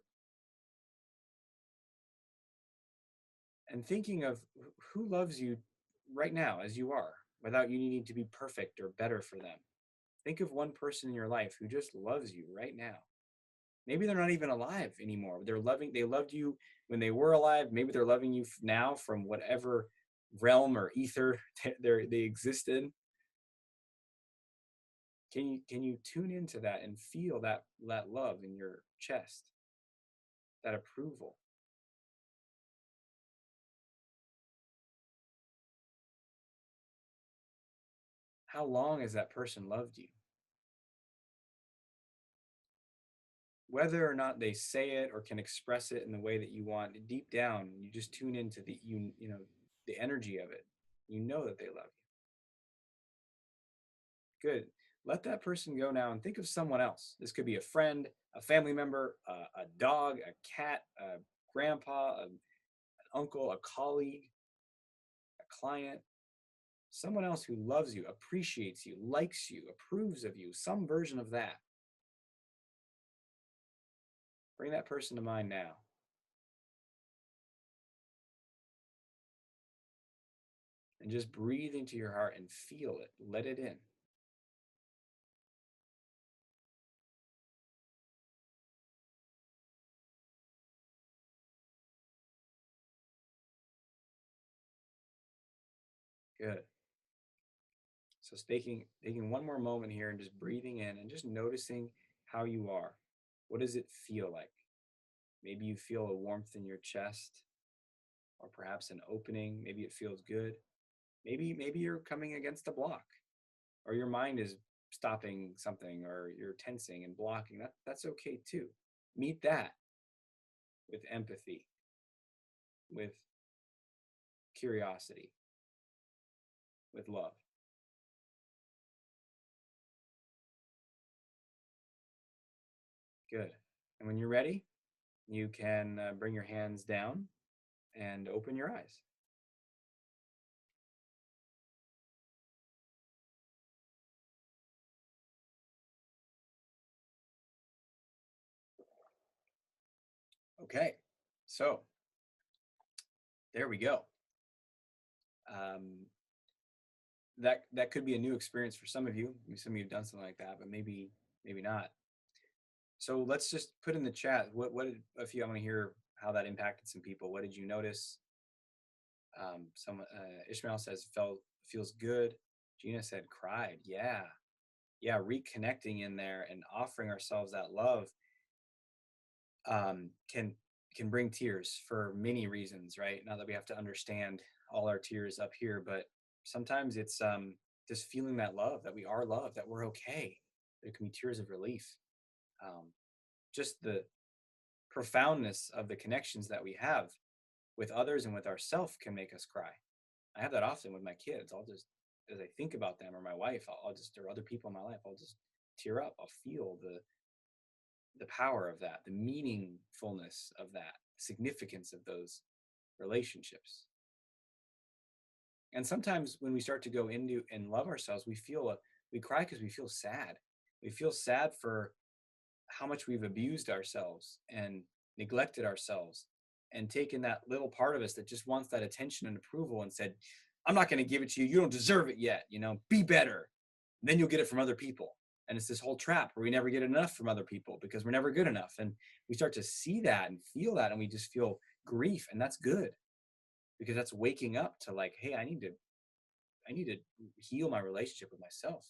and thinking of who loves you right now as you are without you needing to be perfect or better for them. Think of one person in your life who just loves you right now. Maybe they're not even alive anymore. They loved you when they were alive. Maybe they're loving you now from whatever realm or ether they exist in. Can you tune into that and feel that love in your chest, that approval? How long has that person loved you? Whether or not they say it or can express it in the way that you want, deep down, you just tune into the the energy of it. You know that they love you. Good. Let that person go now and think of someone else. This could be a friend, a family member, a dog, a cat, a grandpa, an uncle, a colleague, a client, someone else who loves you, appreciates you, likes you, approves of you, some version of that. Bring that person to mind now. And just breathe into your heart and feel it. Let it in. Good. So taking one more moment here and just breathing in and just noticing how you are. What does it feel like? Maybe you feel a warmth in your chest or perhaps an opening. Maybe it feels good. Maybe you're coming against a block or your mind is stopping something or you're tensing and blocking. That's okay too. Meet that with empathy, with curiosity, with love. Good. And when you're ready, you can bring your hands down and open your eyes. Okay. So there we go. Um, that could be a new experience for some of you. Some of you have done something like that, but maybe not. So let's just put in the chat. What did if you I want to hear how that impacted some people? What did you notice? Ishmael says feels good. Gina said cried. Yeah, reconnecting in there and offering ourselves that love can bring tears for many reasons, right? Not that we have to understand all our tears up here, but sometimes it's just feeling that love, that we are loved, that we're okay. There can be tears of relief. Just the profoundness of the connections that we have with others and with ourselves can make us cry. I have that often with my kids. I'll just, as I think about them, or my wife, I'll just, or other people in my life, I'll just tear up. I'll feel the power of that, the meaningfulness of that, significance of those relationships. And sometimes when we start to go into and love ourselves, we cry because we feel sad. We feel sad for how much we've abused ourselves and neglected ourselves and taken that little part of us that just wants that attention and approval and said, I'm not going to give it to you. You don't deserve it yet. Be better. And then you'll get it from other people. And it's this whole trap where we never get enough from other people because we're never good enough. And we start to see that and feel that, and we just feel grief. And that's good, because that's waking up to like, hey, I need to heal my relationship with myself.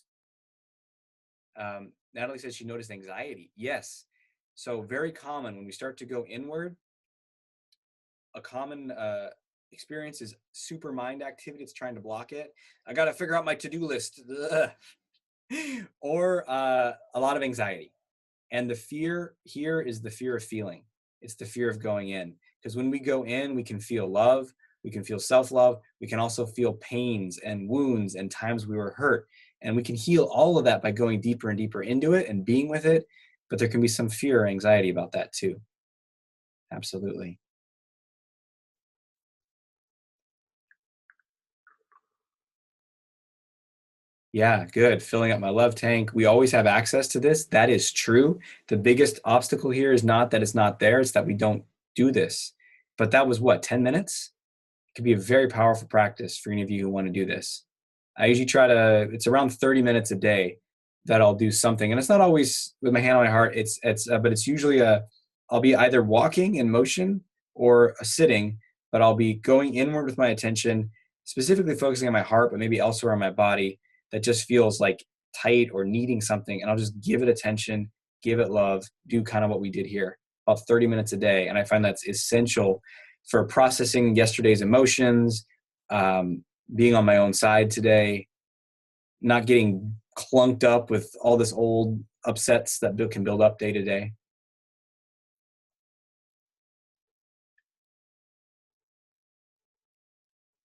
Natalie says she noticed anxiety. Yes. So very common when we start to go inward. A common experience is super mind activity. It's trying to block it. I got to figure out my to-do list. Or a lot of anxiety. And the fear here is the fear of feeling. It's the fear of going in. Because when we go in, we can feel love. We can feel self-love. We can also feel pains and wounds and times we were hurt. And we can heal all of that by going deeper and deeper into it and being with it. But there can be some fear or anxiety about that too. Absolutely. Yeah, good. Filling up my love tank. We always have access to this. That is true. The biggest obstacle here is not that it's not there, it's that we don't do this. But that was what, 10 minutes? It could be a very powerful practice for any of you who want to do this. I usually it's around 30 minutes a day that I'll do something. And it's not always with my hand on my heart. But it's usually I'll be either walking in motion or sitting, but I'll be going inward with my attention, specifically focusing on my heart, but maybe elsewhere on my body that just feels like tight or needing something. And I'll just give it attention, give it love, do kind of what we did here, about 30 minutes a day. And I find that's essential for processing yesterday's emotions, being on my own side today, not getting clunked up with all this old upsets that can build up day to day.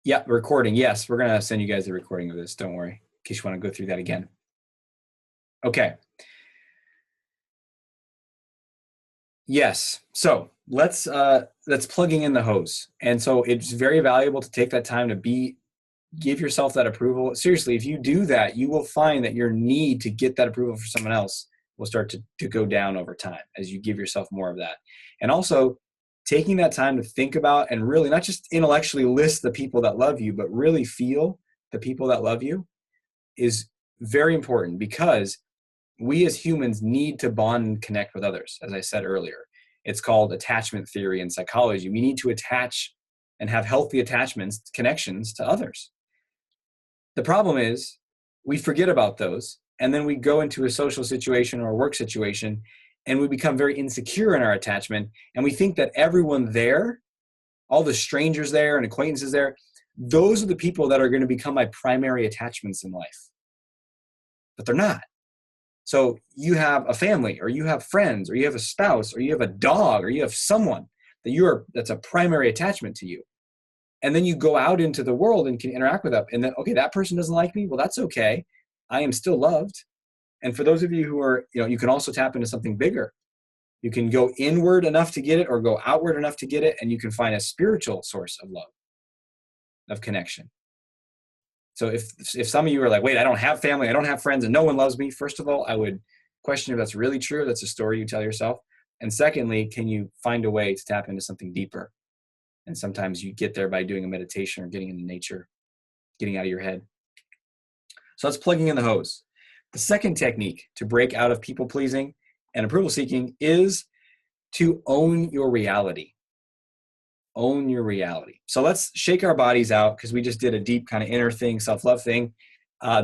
Yeah, recording. Yes, we're going to send you guys the recording of this. Don't worry, in case you want to go through that again. Okay. Yes. So let's plugging in the hose. And so it's very valuable to take that time to give yourself that approval. Seriously, if you do that, you will find that your need to get that approval for someone else will start to go down over time as you give yourself more of that. And also taking that time to think about and really not just intellectually list the people that love you, but really feel the people that love you is very important, because we as humans need to bond and connect with others. As I said earlier, it's called attachment theory in psychology. We need to attach and have healthy attachments, connections to others. The problem is we forget about those, and then we go into a social situation or a work situation and we become very insecure in our attachment, and we think that everyone there, all the strangers there and acquaintances there, those are the people that are going to become my primary attachments in life. But they're not. So you have a family, or you have friends, or you have a spouse, or you have a dog, or you have someone that's a primary attachment to you. And then you go out into the world and can interact with them. And then, okay, that person doesn't like me. Well, that's okay. I am still loved. And for those of you who are, you can also tap into something bigger. You can go inward enough to get it, or go outward enough to get it. And you can find a spiritual source of love, of connection. So if some of you are like, wait, I don't have family, I don't have friends, and no one loves me, first of all, I would question if that's really true. That's a story you tell yourself. And secondly, can you find a way to tap into something deeper? And sometimes you get there by doing a meditation or getting into nature, getting out of your head. So that's plugging in the hose. The second technique to break out of people pleasing and approval seeking is to own your reality. Own your reality. So let's shake our bodies out because we just did a deep kind of inner thing, self-love thing.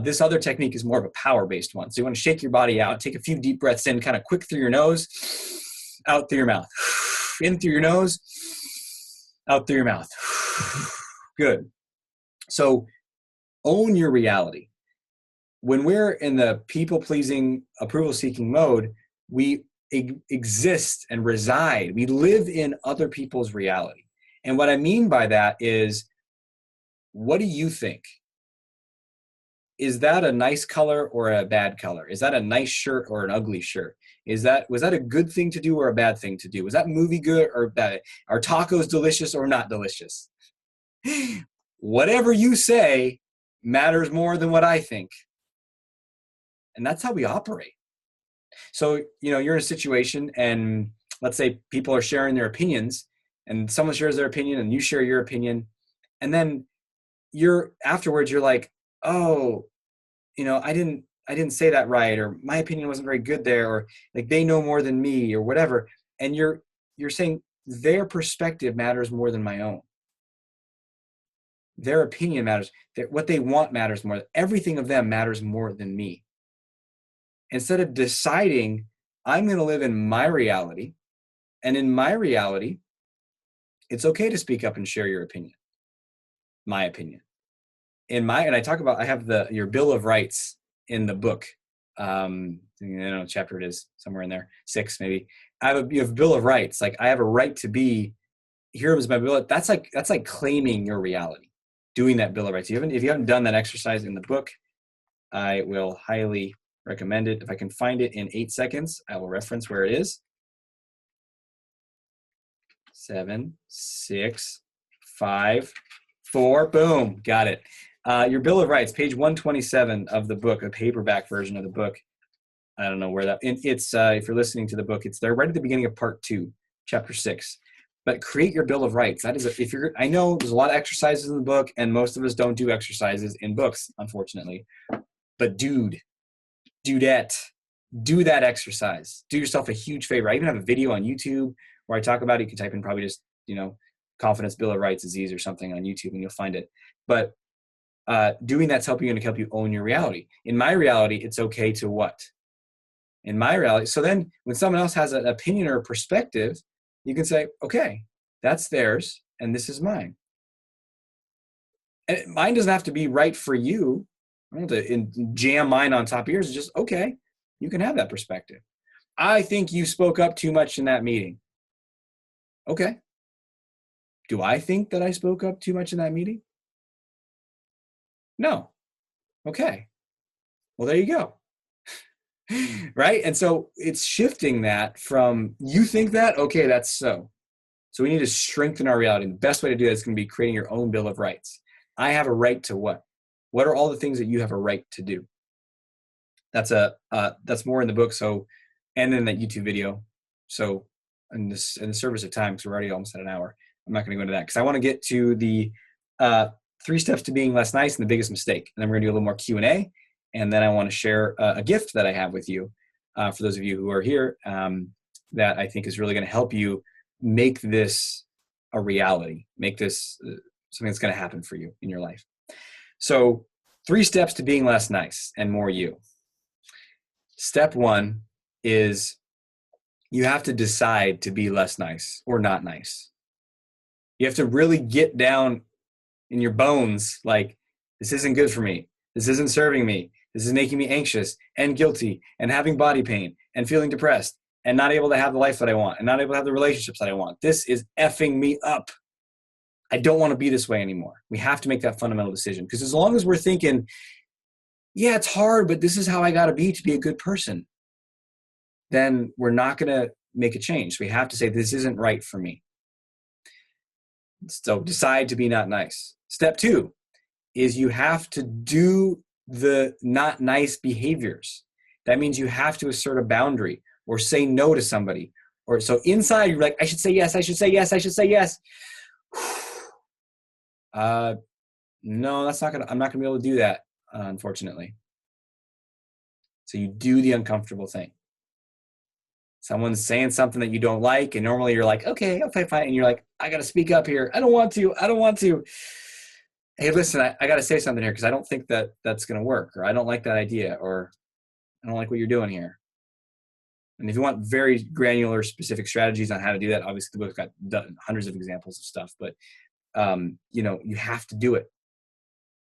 This other technique is more of a power-based one. So you want to shake your body out, take a few deep breaths in, kind of quick through your nose, out through your mouth. In through your nose, out through your mouth. Good. So own your reality. When we're in the people-pleasing, approval-seeking mode, we exist and reside. We live in other people's reality. And what I mean by that is, what do you think? Is that a nice color or a bad color? Is that a nice shirt or an ugly shirt? Was that a good thing to do or a bad thing to do? Was that movie good or bad? Are tacos delicious or not delicious? Whatever you say matters more than what I think. And that's how we operate. So, you're in a situation and let's say people are sharing their opinions and someone shares their opinion and you share your opinion. And then afterwards you're like, oh, I didn't say that right, or my opinion wasn't very good there, or like they know more than me or whatever. And you're saying their perspective matters more than my own. Their opinion matters. What they want matters more. Everything of them matters more than me. Instead of deciding I'm going to live in my reality, and in my reality, it's okay to speak up and share your opinion, my opinion. And I talk about, I have your Bill of Rights in the book. I don't know what chapter it is, somewhere in there, 6 maybe. You have a Bill of Rights. Like, I have a right to be, here is my bill. That's like claiming your reality, doing that Bill of Rights. If you haven't done that exercise in the book, I will highly recommend it. If I can find it in 8 seconds, I will reference where it is. 7, 6, 5, 4, boom, got it. Your Bill of Rights, page 127 of the book, a paperback version of the book. I don't know where it's, if you're listening to the book, it's there right at the beginning of part 2, chapter 6. But create your Bill of Rights. That is, I know there's a lot of exercises in the book, and most of us don't do exercises in books, unfortunately. But dudette, do that exercise. Do yourself a huge favor. I even have a video on YouTube where I talk about it. You can type in probably just, Confidence Bill of Rights, Aziz or something on YouTube, and you'll find it. But doing that's help you own your reality. In my reality, it's okay to what? In my reality. So then when someone else has an opinion or a perspective, you can say, okay, that's theirs and this is mine. And mine doesn't have to be right for you. I don't have to jam mine on top of yours. It's just, okay, you can have that perspective. I think you spoke up too much in that meeting. Okay. Do I think that I spoke up too much in that meeting? No. Okay. Well, there you go. Right? And so it's shifting that from, you think that, okay, that's so. So we need to strengthen our reality. And the best way to do that is going to be creating your own Bill of Rights. I have a right to what? What are all the things that you have a right to do? That's more in the book. So, and in that YouTube video. So in the service of time, because we're already almost at an hour, I'm not going to go into that because I want to get to the 3 steps to being less nice and the biggest mistake. And then we're going to do a little more Q&A. And then I want to share a gift that I have with you for those of you who are here that I think is really going to help you make this a reality, make this something that's going to happen for you in your life. So 3 steps to being less nice and more you. Step 1 is you have to decide to be less nice or not nice. You have to really get down in your bones, like, this isn't good for me. This isn't serving me. This is making me anxious and guilty and having body pain and feeling depressed and not able to have the life that I want and not able to have the relationships that I want. This is effing me up. I don't want to be this way anymore. We have to make that fundamental decision, because as long as we're thinking, yeah, it's hard, but this is how I got to be a good person, then we're not going to make a change. We have to say, this isn't right for me. So decide to be not nice. Step 2 is you have to do the not nice behaviors. That means you have to assert a boundary or say no to somebody. Or so inside you're like, I should say yes, I should say yes, I should say yes. No, I'm not gonna be able to do that, unfortunately. So you do the uncomfortable thing. Someone's saying something that you don't like, and normally you're like, okay, fine. And you're like, I got to speak up here. I don't want to. Hey, listen, I got to say something here because I don't think that that's going to work, or I don't like that idea, or I don't like what you're doing here. And if you want very granular, specific strategies on how to do that, obviously the book's got hundreds of examples of stuff, but you have to do it.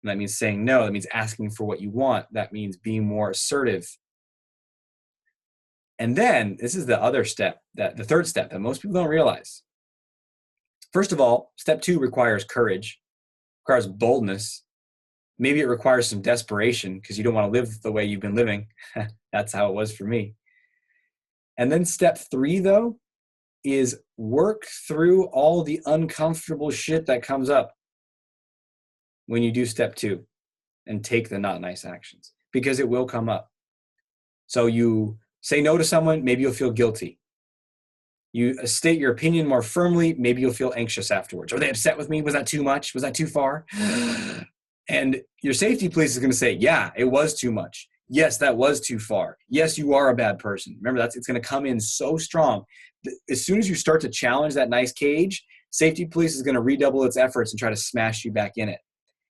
And that means saying no. That means asking for what you want. That means being more assertive. And then this is the other step, the third step that most people don't realize. First of all, step 2 requires courage, requires boldness. Maybe it requires some desperation because you don't want to live the way you've been living. That's how it was for me. And then step 3, though, is work through all the uncomfortable shit that comes up when you do step 2 and take the not nice actions, because it will come up. So you say no to someone, maybe you'll feel guilty. You state your opinion more firmly, maybe you'll feel anxious afterwards. Are they upset with me? Was that too much? Was that too far? And your safety police is going to say, yeah, it was too much. Yes, that was too far. Yes, you are a bad person. Remember, it's going to come in so strong. As soon as you start to challenge that nice cage, safety police is going to redouble its efforts and try to smash you back in it.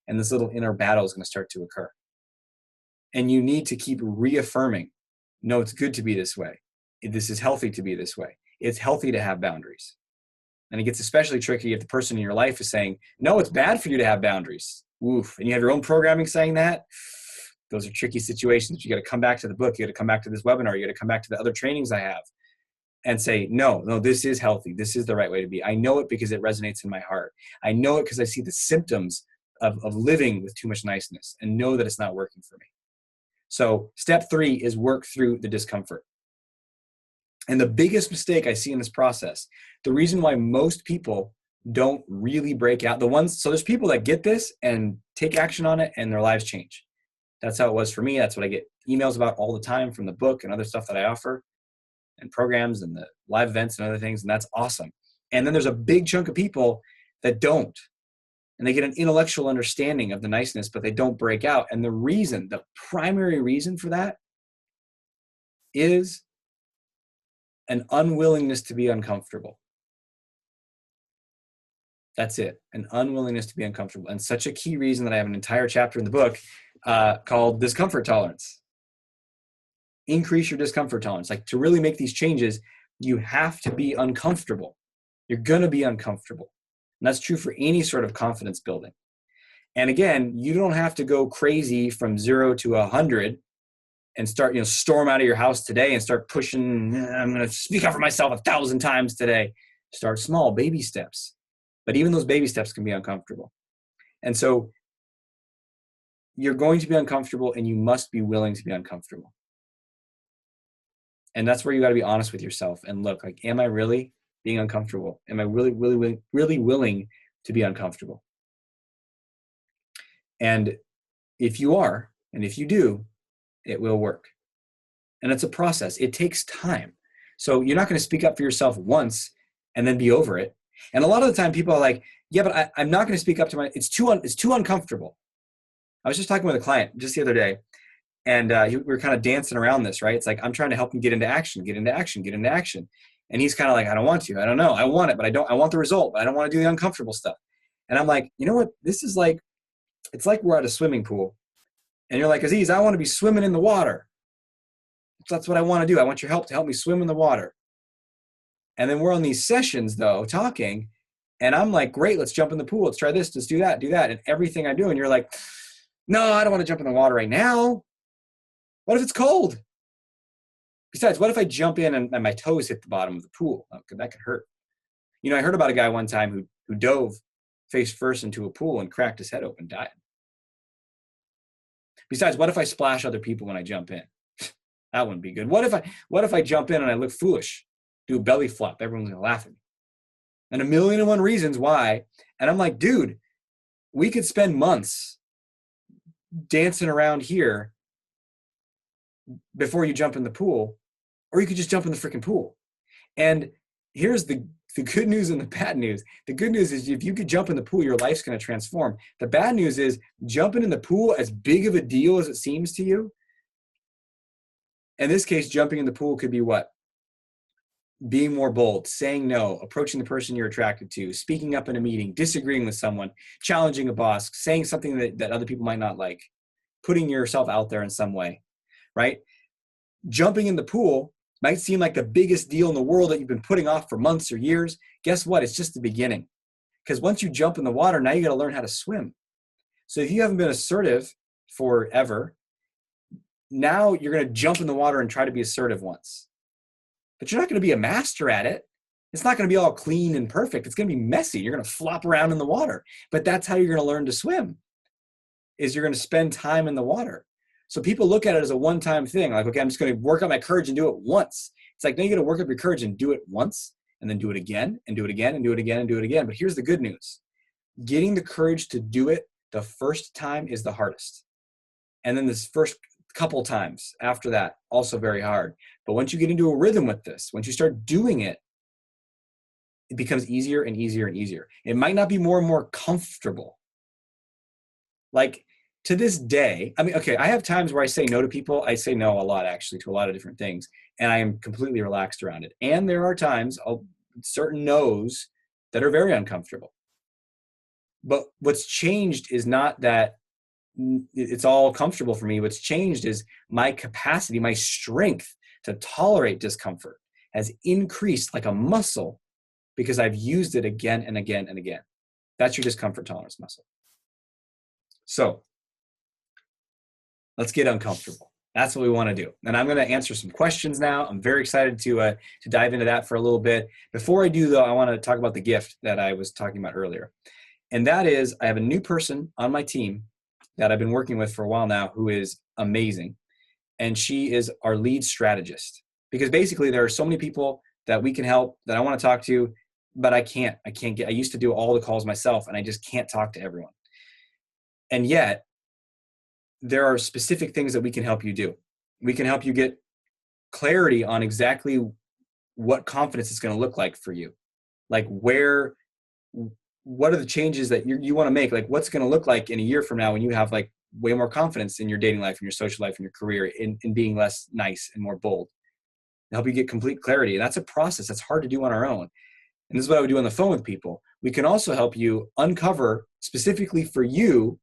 And this little inner battle is going to start to occur. And you need to keep reaffirming, no, it's good to be this way. This is healthy to be this way. It's healthy to have boundaries. And it gets especially tricky if the person in your life is saying, no, it's bad for you to have boundaries. Oof. And you have your own programming saying that. Those are tricky situations. You got to come back to the book. You got to come back to this webinar. You got to come back to the other trainings I have and say, no, this is healthy. This is the right way to be. I know it because it resonates in my heart. I know it because I see the symptoms of living with too much niceness and know that it's not working for me. So step 3 is work through the discomfort. And the biggest mistake I see in this process, the reason why most people don't really break out, so there's people that get this and take action on it and their lives change. That's how it was for me. That's what I get emails about all the time from the book and other stuff that I offer and programs and the live events and other things. And that's awesome. And then there's a big chunk of people that don't. And they get an intellectual understanding of the niceness, but they don't break out. And the primary reason for that is an unwillingness to be uncomfortable. That's it, an unwillingness to be uncomfortable. And such a key reason that I have an entire chapter in the book called discomfort tolerance. Increase your discomfort tolerance. Like, to really make these changes, you have to be uncomfortable. You're going to be uncomfortable. And that's true for any sort of confidence building. And again, you don't have to go crazy from 0 to 100 and start, storm out of your house today and start pushing, I'm going to speak up for myself 1,000 times today. Start small, baby steps. But even those baby steps can be uncomfortable. And so you're going to be uncomfortable and you must be willing to be uncomfortable. And that's where you got to be honest with yourself and look, like, am I really being uncomfortable? Am I really, really, really willing to be uncomfortable? And if you are, and if you do, it will work. And it's a process. It takes time. So you're not going to speak up for yourself once and then be over it. And a lot of the time people are like, yeah, but I'm not going to speak up to it's too uncomfortable. I was just talking with a client just the other day, and we were kind of dancing around this, right? It's like, I'm trying to help him get into action. And he's kind of like, I don't want to. I don't know. I want it, but I want the result, but I don't want to do the uncomfortable stuff. And I'm like, you know what? This is like, it's like we're at a swimming pool. And you're like, Aziz, I want to be swimming in the water. That's what I want to do. I want your help to help me swim in the water. And then we're on these sessions, though, talking. And I'm like, great, let's jump in the pool. Let's try this. Let's do that. And everything I do. And you're like, no, I don't want to jump in the water right now. What if it's cold? Besides, what if I jump in and my toes hit the bottom of the pool? That could hurt. I heard about a guy one time who dove face first into a pool and cracked his head open and died. Besides, what if I splash other people when I jump in? That wouldn't be good. What if I jump in and I look foolish, do a belly flop? Everyone's gonna laugh at me. And 1,000,001 reasons why. And I'm like, dude, we could spend months dancing around here before you jump in the pool, or you could just jump in the freaking pool. And here's the good news and the bad news. The good news is if you could jump in the pool, your life's going to transform. The bad news is jumping in the pool, as big of a deal as it seems to you, in this case, jumping in the pool could be what? being more bold, saying no, approaching the person you're attracted to, speaking up in a meeting, disagreeing with someone, challenging a boss, saying something that other people might not like, putting yourself out there in some way, right? Jumping in the pool might seem like the biggest deal in the world that you've been putting off for months or years. Guess what? It's just the beginning. Because once you jump in the water, now you got to learn how to swim. So if you haven't been assertive forever, now you're going to jump in the water and try to be assertive once. But you're not going to be a master at it. It's not going to be all clean and perfect. It's going to be messy. You're going to flop around in the water. But that's how you're going to learn to swim, is you're going to spend time in the water. So people look at it as a one-time thing. Like, okay, I'm just going to work on my courage and do it once. It's like, no, you got to work up your courage and do it once, and then do it again, and do it again, and do it again, and do it again. But here's the good news. Getting the courage to do it the first time is the hardest. And then this first couple times after that, also very hard. But once you get into a rhythm with this, once you start doing it, it becomes easier and easier and easier. It might not be more and more comfortable. Like, to this day, I mean, okay, I have times where I say no to people. I say no a lot, actually, to a lot of different things, and I am completely relaxed around it. And there are times, certain no's that are very uncomfortable. But what's changed is not that it's all comfortable for me. What's changed is my capacity, my strength to tolerate discomfort has increased like a muscle because I've used it again and again and again. That's your discomfort tolerance muscle. So let's get uncomfortable. That's what we want to do. And I'm going to answer some questions now. I'm very excited to dive into that for a little bit. Before I do, though, I want to talk about the gift that I was talking about earlier. And that is, I have a new person on my team that I've been working with for a while now who is amazing. And she is our lead strategist. Because basically there are so many people that we can help that I want to talk to, but I used to do all the calls myself and I just can't talk to everyone. And yet, there are specific things that we can help you do. We can help you get clarity on exactly what confidence is going to look like for you. Like what are the changes that you want to make? Like what's going to look like in a year from now when you have like way more confidence in your dating life, in your social life, in your career, in being less nice and more bold. To help you get complete clarity. And that's a process that's hard to do on our own. And this is what I would do on the phone with people. We can also help you uncover specifically for you,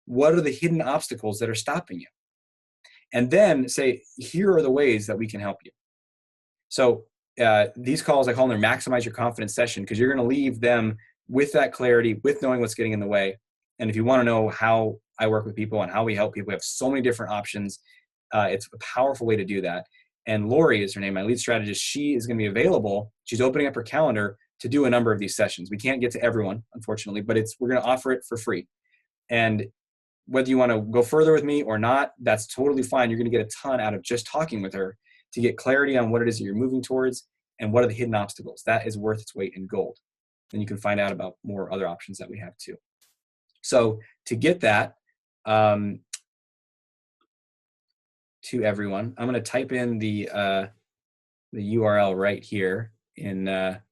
what are the hidden obstacles that are stopping you? And then say, here are the ways that we can help you. So these calls, I call them their maximize your confidence session, because you're going to leave them with that clarity, with knowing what's getting in the way. And if you want to know how I work with people and how we help people, we have so many different options. It's a powerful way to do that. And Lori is her name, my lead strategist. She is going to be available. She's opening up her calendar to do a number of these sessions. We can't get to everyone, unfortunately, but we're going to offer it for free. And whether you want to go further with me or not, that's totally fine. You're going to get a ton out of just talking with her to get clarity on what it is that you're moving towards and what are the hidden obstacles. That is worth its weight in gold. And you can find out about more other options that we have too. So to get that to everyone, I'm going to type in the URL right here in there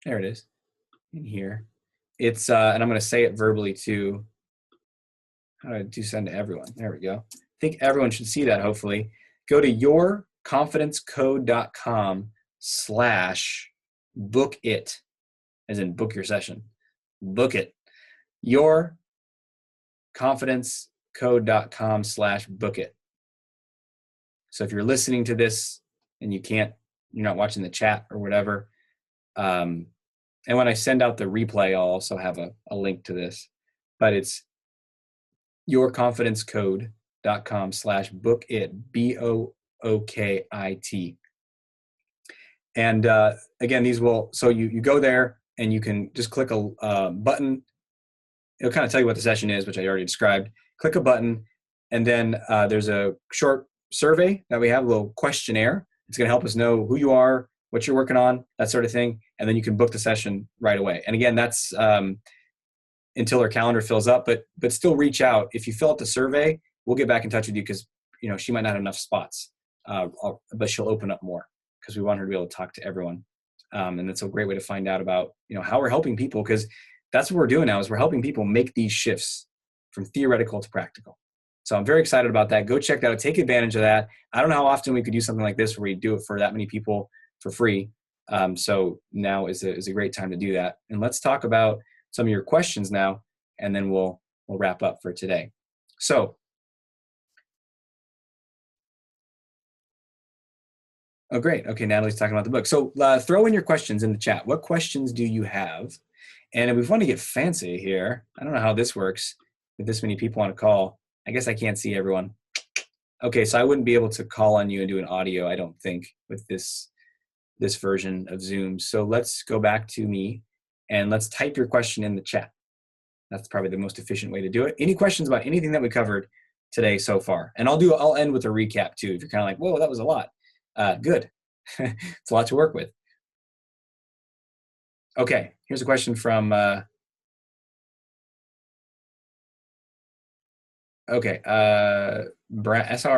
it is in here. It's and I'm going to say it verbally too. How do I do send to everyone? There we go. I think everyone should see that, hopefully. Go to yourconfidencecode.com/book it, as in book your session. Book it. yourconfidencecode.com/book it. So if you're listening to this and you're not watching the chat or whatever, and when I send out the replay, I'll also have a link to this, but it's yourconfidencecode.com/book it, BOOKIT. And again, so you go there and you can just click a button. It'll kind of tell you what the session is, which I already described. Click a button, and then there's a short survey that we have, a little questionnaire. It's going to help us know who you are, what you're working on, that sort of thing. And then you can book the session right away. And again, that's until her calendar fills up, but still reach out. If you fill out the survey, we'll get back in touch with you because, she might not have enough spots, but she'll open up more because we want her to be able to talk to everyone. And that's a great way to find out about, how we're helping people, because that's what we're doing now is we're helping people make these shifts from theoretical to practical. So I'm very excited about that. Go check that out. Take advantage of that. I don't know how often we could do something like this where we do it for that many people for free. So now is a great time to do that. And let's talk about some of your questions now, and then we'll wrap up for today. So, oh, great. Okay, Natalie's talking about the book. So throw in your questions in the chat. What questions do you have? And if we want to get fancy here, I don't know how this works. If this many people want to call, I guess I can't see everyone. Okay, so I wouldn't be able to call on you and do an audio, I don't think, with this version of Zoom. So let's go back to me and let's type your question in the chat. That's probably the most efficient way to do it. Any questions about anything that we covered today so far? And I'll end with a recap too. If you're kind of like, whoa, that was a lot. Good. It's a lot to work with. Okay, here's a question from SR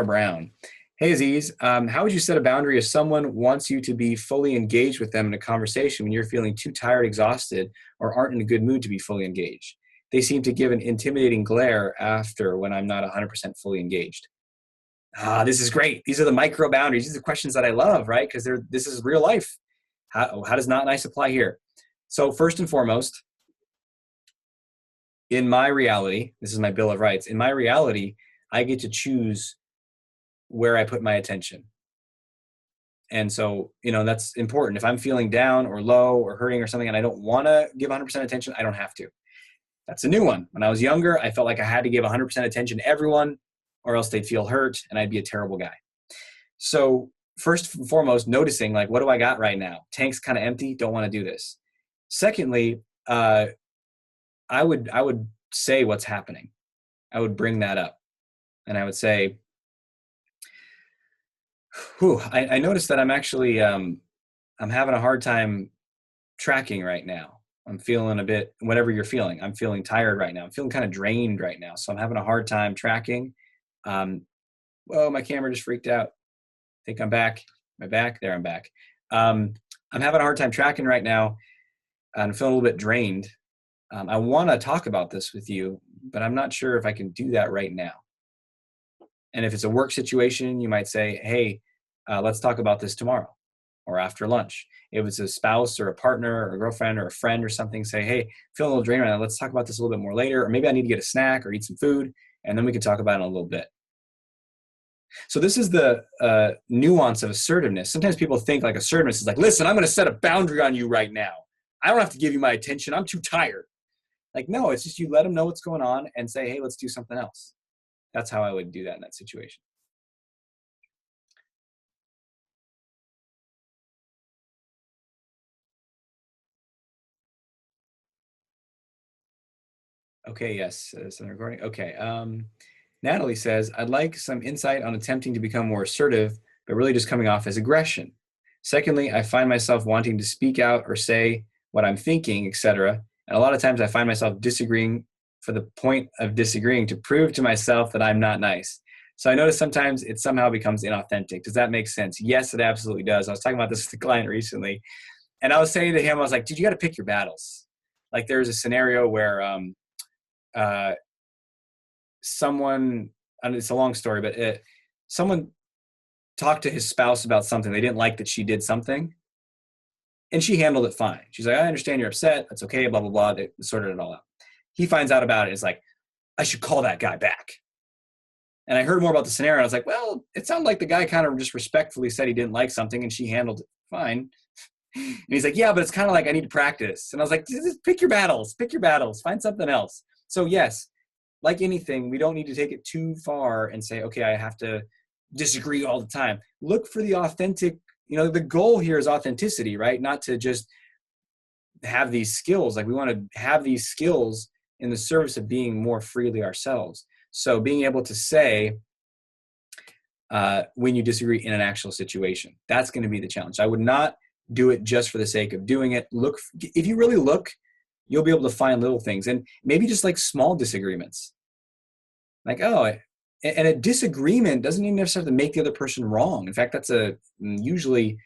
Brown. Hey Aziz, how would you set a boundary if someone wants you to be fully engaged with them in a conversation when you're feeling too tired, exhausted, or aren't in a good mood to be fully engaged? They seem to give an intimidating glare after when I'm not 100% fully engaged. This is great. These are the micro boundaries. These are the questions that I love, right? Because this is real life. How does not nice apply here? So first and foremost, in my reality, this is my Bill of Rights. In my reality, I get to choose where I put my attention. And so, that's important. If I'm feeling down or low or hurting or something and I don't want to give 100% attention, I don't have to. That's a new one. When I was younger, I felt like I had to give 100% attention to everyone or else they'd feel hurt and I'd be a terrible guy. So first and foremost, noticing like, what do I got right now? Tank's kind of empty. Don't want to do this. Secondly, I would say what's happening. I would bring that up and I would say, I noticed that I'm actually, I'm having a hard time tracking right now. I'm feeling a bit, whatever you're feeling, I'm feeling tired right now. I'm feeling kind of drained right now. So I'm having a hard time tracking. Whoa, my camera just freaked out. I think I'm back. Am I back? There, I'm back. I'm having a hard time tracking right now. I'm feeling a little bit drained. I want to talk about this with you, but I'm not sure if I can do that right now. And if it's a work situation, you might say, hey, let's talk about this tomorrow or after lunch. If it's a spouse or a partner or a girlfriend or a friend or something, say, hey, feeling a little drained right now. Let's talk about this a little bit more later. Or maybe I need to get a snack or eat some food, and then we can talk about it in a little bit. So this is the nuance of assertiveness. Sometimes people think like assertiveness is like, listen, I'm going to set a boundary on you right now. I don't have to give you my attention. I'm too tired. Like, no, it's just you let them know what's going on and say, hey, let's do something else. That's how I would do that in that situation. Okay, yes, it's a recording. Okay. Natalie says, I'd like some insight on attempting to become more assertive, but really just coming off as aggression. Secondly, I find myself wanting to speak out or say what I'm thinking, etc. And a lot of times I find myself disagreeing for the point of disagreeing to prove to myself that I'm not nice. So I notice sometimes it somehow becomes inauthentic. Does that make sense? Yes, it absolutely does. I was talking about this with a client recently, and I was saying to him, I was like, dude, you got to pick your battles. Like there's a scenario where someone, and it's a long story, but someone talked to his spouse about something. They didn't like that she did something, and she handled it fine. She's like, I understand you're upset. That's okay, blah, blah, blah. They sorted it all out. He finds out about it. It's like, I should call that guy back. And I heard more about the scenario. And I was like, well, it sounded like the guy kind of just respectfully said he didn't like something, and she handled it fine. And he's like, yeah, but it's kind of like I need to practice. And I was like, just pick your battles, find something else. So yes, like anything, we don't need to take it too far and say, okay, I have to disagree all the time. Look for the authentic, the goal here is authenticity, right? Not to just have these skills. Like we want to have these skills in the service of being more freely ourselves. So being able to say when you disagree in an actual situation, that's going to be the challenge. I would not do it just for the sake of doing it. If you really look, you'll be able to find little things, and maybe just like small disagreements. Like, and a disagreement doesn't even necessarily have to make the other person wrong. In fact, that's a usually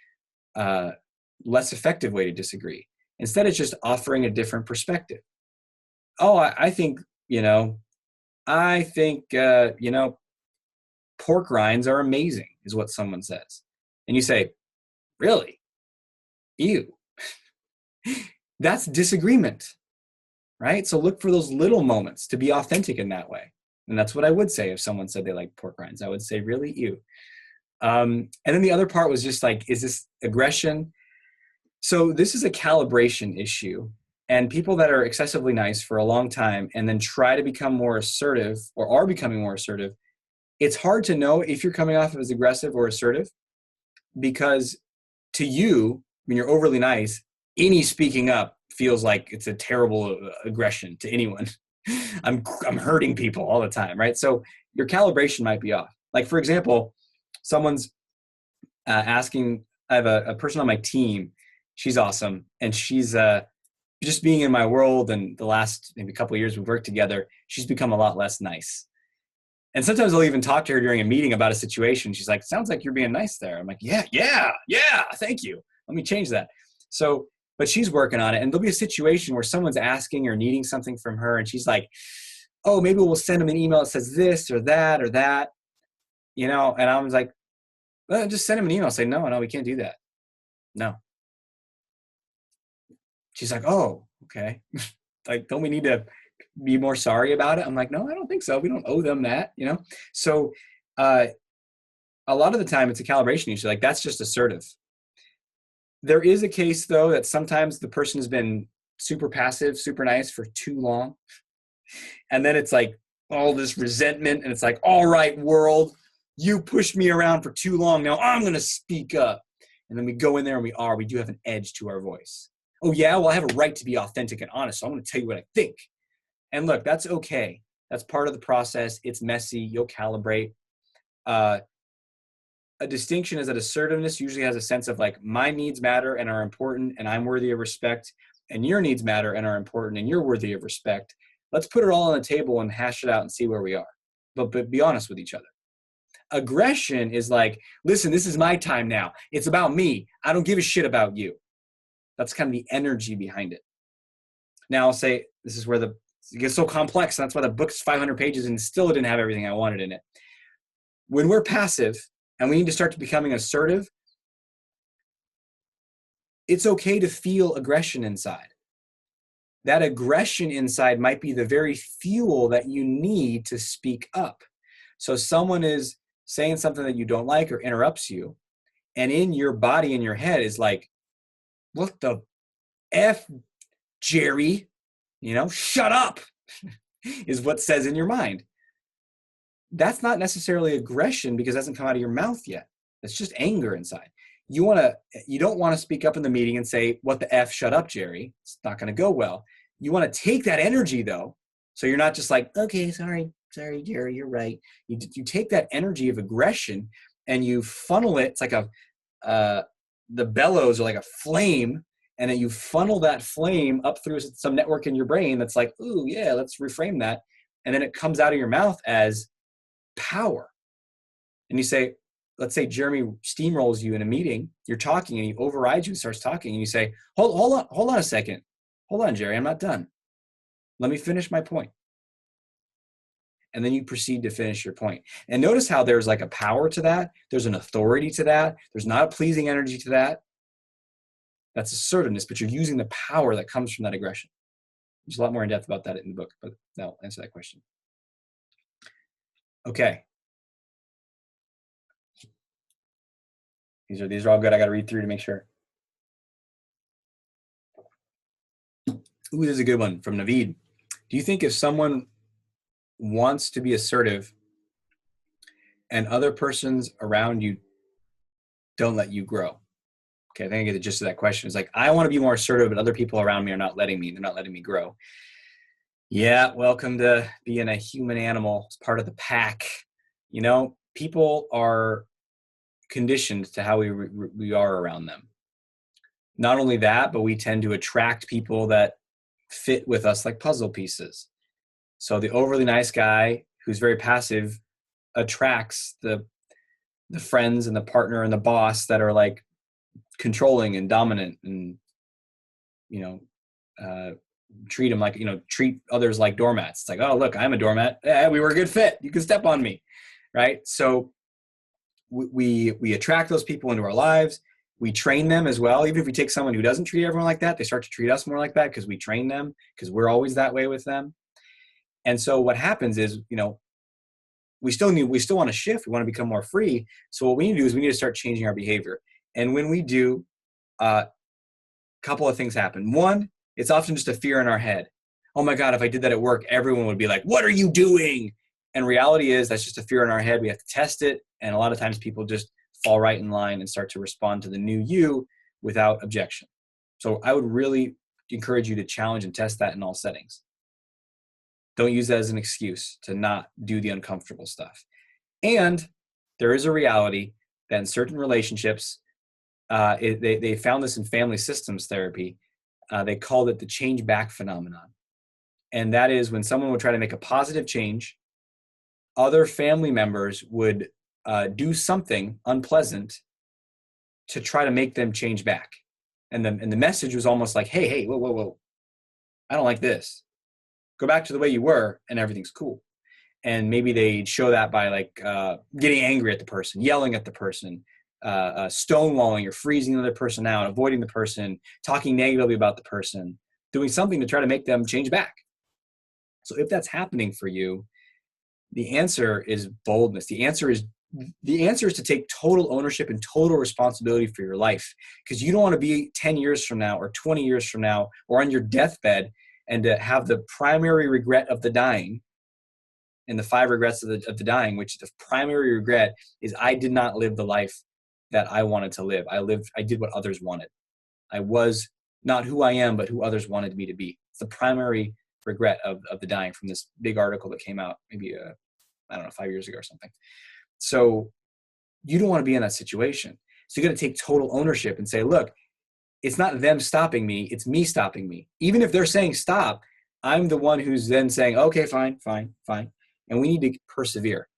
less effective way to disagree. Instead, it's just offering a different perspective. I think, I think, pork rinds are amazing, is what someone says. And you say, really? Ew. That's disagreement, right? So look for those little moments to be authentic in that way. And that's what I would say if someone said they like pork rinds. I would say, really? Ew. And then the other part was just like, is this aggression? So this is a calibration issue. And people that are excessively nice for a long time and then try to become more assertive or are becoming more assertive, it's hard to know if you're coming off as aggressive or assertive, because to you, when you're overly nice, any speaking up feels like it's a terrible aggression to anyone. I'm hurting people all the time, right? So your calibration might be off. Like, for example, someone's asking, I have a person on my team. She's awesome. And she's just being in my world, and the last maybe couple of years we've worked together, she's become a lot less nice. And sometimes I'll even talk to her during a meeting about a situation. She's like, sounds like you're being nice there. I'm like, yeah, thank you. Let me change that. So, but she's working on it. And there'll be a situation where someone's asking or needing something from her. And she's like, oh, maybe we'll send them an email that says this or that or that, And I was like, well, just send him an email. Say, no, we can't do that. No. She's like, oh, okay. Like, don't we need to be more sorry about it? I'm like, no, I don't think so. We don't owe them that, So a lot of the time it's a calibration issue. Like, that's just assertive. There is a case, though, that sometimes the person has been super passive, super nice for too long. And then it's like all this resentment. And it's like, all right, world, you pushed me around for too long. Now I'm going to speak up. And then we go in there and we do have an edge to our voice. Oh, yeah, well, I have a right to be authentic and honest. So I'm going to tell you what I think. And look, that's okay. That's part of the process. It's messy. You'll calibrate. A distinction is that assertiveness usually has a sense of like, my needs matter and are important and I'm worthy of respect, and your needs matter and are important and you're worthy of respect. Let's put it all on the table and hash it out and see where we are. But be honest with each other. Aggression is like, listen, this is my time now. It's about me. I don't give a shit about you. That's kind of the energy behind it. Now I'll say, this is where it gets so complex. That's why the book's 500 pages and still didn't have everything I wanted in it. When we're passive and we need to start to becoming assertive, it's okay to feel aggression inside. That aggression inside might be the very fuel that you need to speak up. So someone is saying something that you don't like or interrupts you, and in your body, in your head is like, what the F, Jerry? Shut up, is what says in your mind. That's not necessarily aggression because it hasn't come out of your mouth yet. It's just anger inside. You don't want to speak up in the meeting and say, what the F, shut up, Jerry. It's not going to go well. You want to take that energy, though. So you're not just like, okay, sorry, Jerry, you're right. You take that energy of aggression and you funnel it. It's like the bellows are like a flame, and then you funnel that flame up through some network in your brain that's like, ooh, yeah, let's reframe that. And then it comes out of your mouth as power. And you say, let's say Jeremy steamrolls you in a meeting, you're talking and he overrides you and starts talking, and you say, hold on a second. Hold on, Jerry, I'm not done. Let me finish my point. And then you proceed to finish your point. And notice how there's like a power to that. There's an authority to that. There's not a pleasing energy to that. That's assertiveness, but you're using the power that comes from that aggression. There's a lot more in depth about that in the book, but that'll answer that question. Okay. These are all good. I got to read through to make sure. Ooh, this is a good one from Naveed. Do you think if someone wants to be assertive and other persons around you don't let you grow? Okay, I think I get the gist of that question. It's like, I want to be more assertive, but other people around me are not letting me. They're not letting me grow. Yeah, welcome to being a human animal. It's part of the pack. People are conditioned to how we are around them. Not only that, but we tend to attract people that fit with us like puzzle pieces. So the overly nice guy who's very passive attracts the friends and the partner and the boss that are like controlling and dominant and treat them like, treat others like doormats. It's like, oh, look, I'm a doormat. We were a good fit. You can step on me. Right. So we attract those people into our lives. We train them as well. Even if we take someone who doesn't treat everyone like that, they start to treat us more like that because we train them, because we're always that way with them. And so what happens is, we still want to shift. We want to become more free. So what we need to do is we need to start changing our behavior. And when we do, a couple of things happen. One, it's often just a fear in our head. Oh my God, if I did that at work, everyone would be like, what are you doing? And reality is that's just a fear in our head. We have to test it. And a lot of times people just fall right in line and start to respond to the new you without objection. So I would really encourage you to challenge and test that in all settings. Don't use that as an excuse to not do the uncomfortable stuff. And there is a reality that in certain relationships, they found this in family systems therapy. They called it the change back phenomenon. And that is when someone would try to make a positive change, other family members would do something unpleasant to try to make them change back. And the message was almost like, hey, whoa. I don't like this. Go back to the way you were and everything's cool. And maybe they'd show that by like getting angry at the person, yelling at the person, stonewalling or freezing the other person out, avoiding the person, talking negatively about the person, doing something to try to make them change back. So if that's happening for you, the answer is boldness. The answer is to take total ownership and total responsibility for your life, because you don't want to be 10 years from now or 20 years from now or on your deathbed and to have the primary regret of the dying, and the 5 regrets of the dying, which the primary regret is I did not live the life that I wanted to live. I did what others wanted. I was not who I am, but who others wanted me to be. It's the primary regret of the dying, from this big article that came out maybe, 5 years ago or something. So you don't want to be in that situation. So you got to take total ownership and say, look, it's not them stopping me. It's me stopping me. Even if they're saying stop, I'm the one who's then saying, okay, fine. And we need to persevere.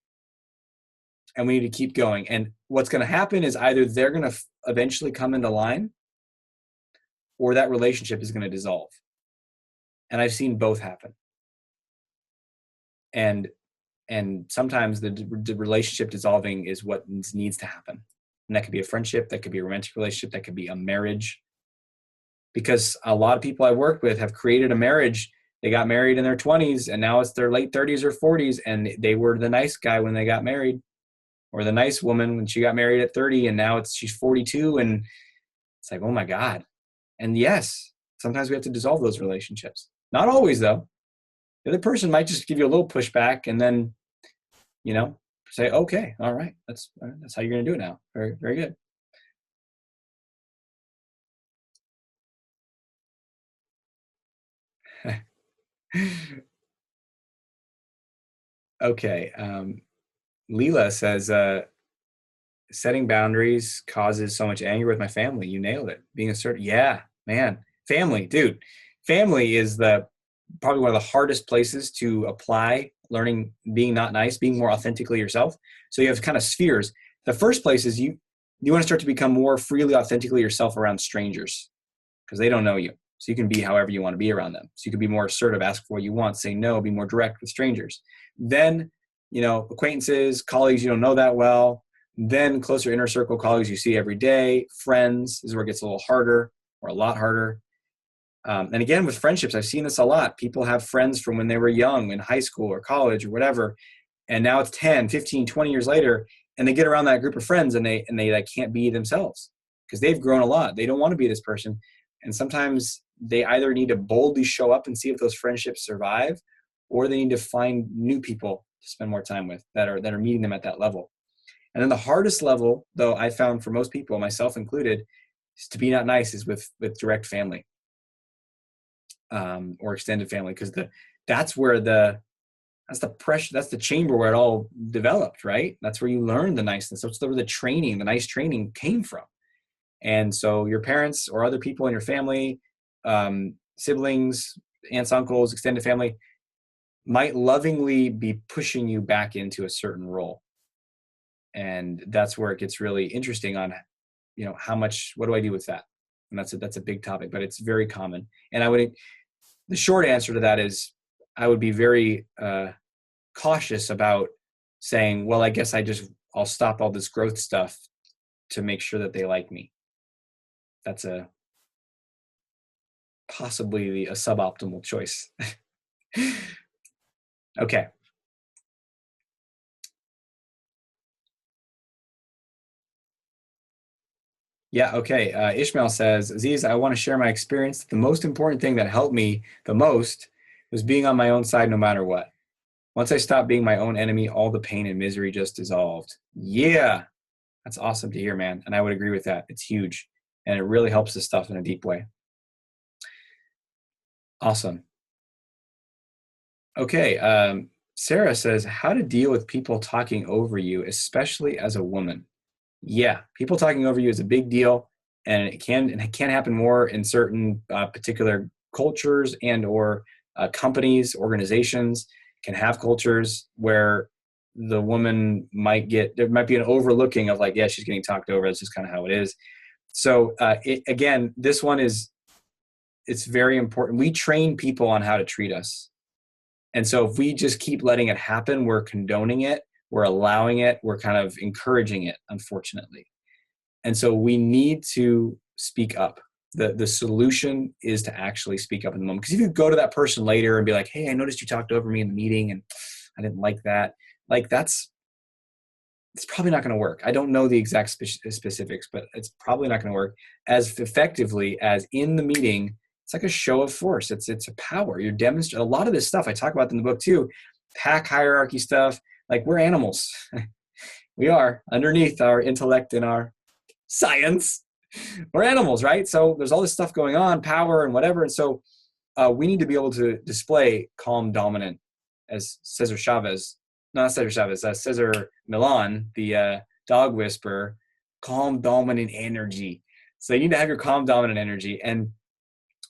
And we need to keep going. And what's going to happen is either they're going to eventually come into line, or that relationship is going to dissolve. And I've seen both happen. And sometimes the relationship dissolving is what needs to happen. And that could be a friendship, that could be a romantic relationship, that could be a marriage. Because a lot of people I work with have created a marriage. They got married in their 20s and now it's their late 30s or 40s, and they were the nice guy when they got married, or the nice woman when she got married at 30, and now she's 42, and it's like, oh my God. And yes, sometimes we have to dissolve those relationships. Not always though. The other person might just give you a little pushback and then, say, okay, all right, that's how you're going to do it now. Very, very good. Okay. Leela says, setting boundaries causes so much anger with my family. You nailed it. Being assertive. Yeah, man. Family, dude. Family is probably one of the hardest places to apply learning, being not nice, being more authentically yourself. So you have kind of spheres. The first place is you want to start to become more freely, authentically yourself around strangers, because they don't know you. So you can be however you want to be around them. So you can be more assertive, ask for what you want, say no, be more direct with strangers. Then, acquaintances, colleagues you don't know that well. Then closer inner circle colleagues you see every day. Friends is where it gets a little harder, or a lot harder. And again, with friendships, I've seen this a lot. People have friends from when they were young, in high school or college or whatever. And now it's 10, 15, 20 years later, and they get around that group of friends and they like can't be themselves because they've grown a lot. They don't want to be this person. And sometimes they either need to boldly show up and see if those friendships survive, or they need to find new people to spend more time with that are meeting them at that level. And then the hardest level, though, I found for most people, myself included, is to be not nice is with direct family, or extended family, because that's the pressure, that's the chamber where it all developed, right? That's where you learn the niceness. That's where the nice training came from. And so your parents or other people in your family, siblings, aunts, uncles, extended family, might lovingly be pushing you back into a certain role. And that's where it gets really interesting on, what do I do with that? And that's a big topic, but it's very common. And the short answer to that is I would be very cautious about saying, well, I guess I'll stop all this growth stuff to make sure that they like me. That's possibly a suboptimal choice. Okay. Yeah, okay. Ishmael says, Aziz, I want to share my experience. The most important thing that helped me the most was being on my own side no matter what. Once I stopped being my own enemy, all the pain and misery just dissolved. Yeah, that's awesome to hear, man. And I would agree with that. It's huge. And it really helps this stuff in a deep way. Awesome. Okay. Sarah says, how to deal with people talking over you, especially as a woman. Yeah, people talking over you is a big deal, and it can happen more in certain particular cultures and or companies, organizations can have cultures where the woman there might be an overlooking of like, yeah, she's getting talked over. That's just kind of how it is. So again, this one it's very important. We train people on how to treat us. And so if we just keep letting it happen, we're condoning it, we're allowing it, we're kind of encouraging it, unfortunately. And so we need to speak up. The solution is to actually speak up in the moment. Because if you go to that person later and be like, hey, I noticed you talked over me in the meeting and I didn't like that. Like it's probably not going to work. I don't know the exact specifics, but it's probably not going to work as effectively as in the meeting. It's like a show of force. It's a power. You're demonstrating a lot of this stuff. I talk about in the book too, pack hierarchy stuff. Like we're animals. We are underneath our intellect and our science. We're animals, right? So there's all this stuff going on, power and whatever. And so we need to be able to display calm, dominant, as Cesar Millan, the dog whisperer, calm, dominant energy. So you need to have your calm, dominant energy. And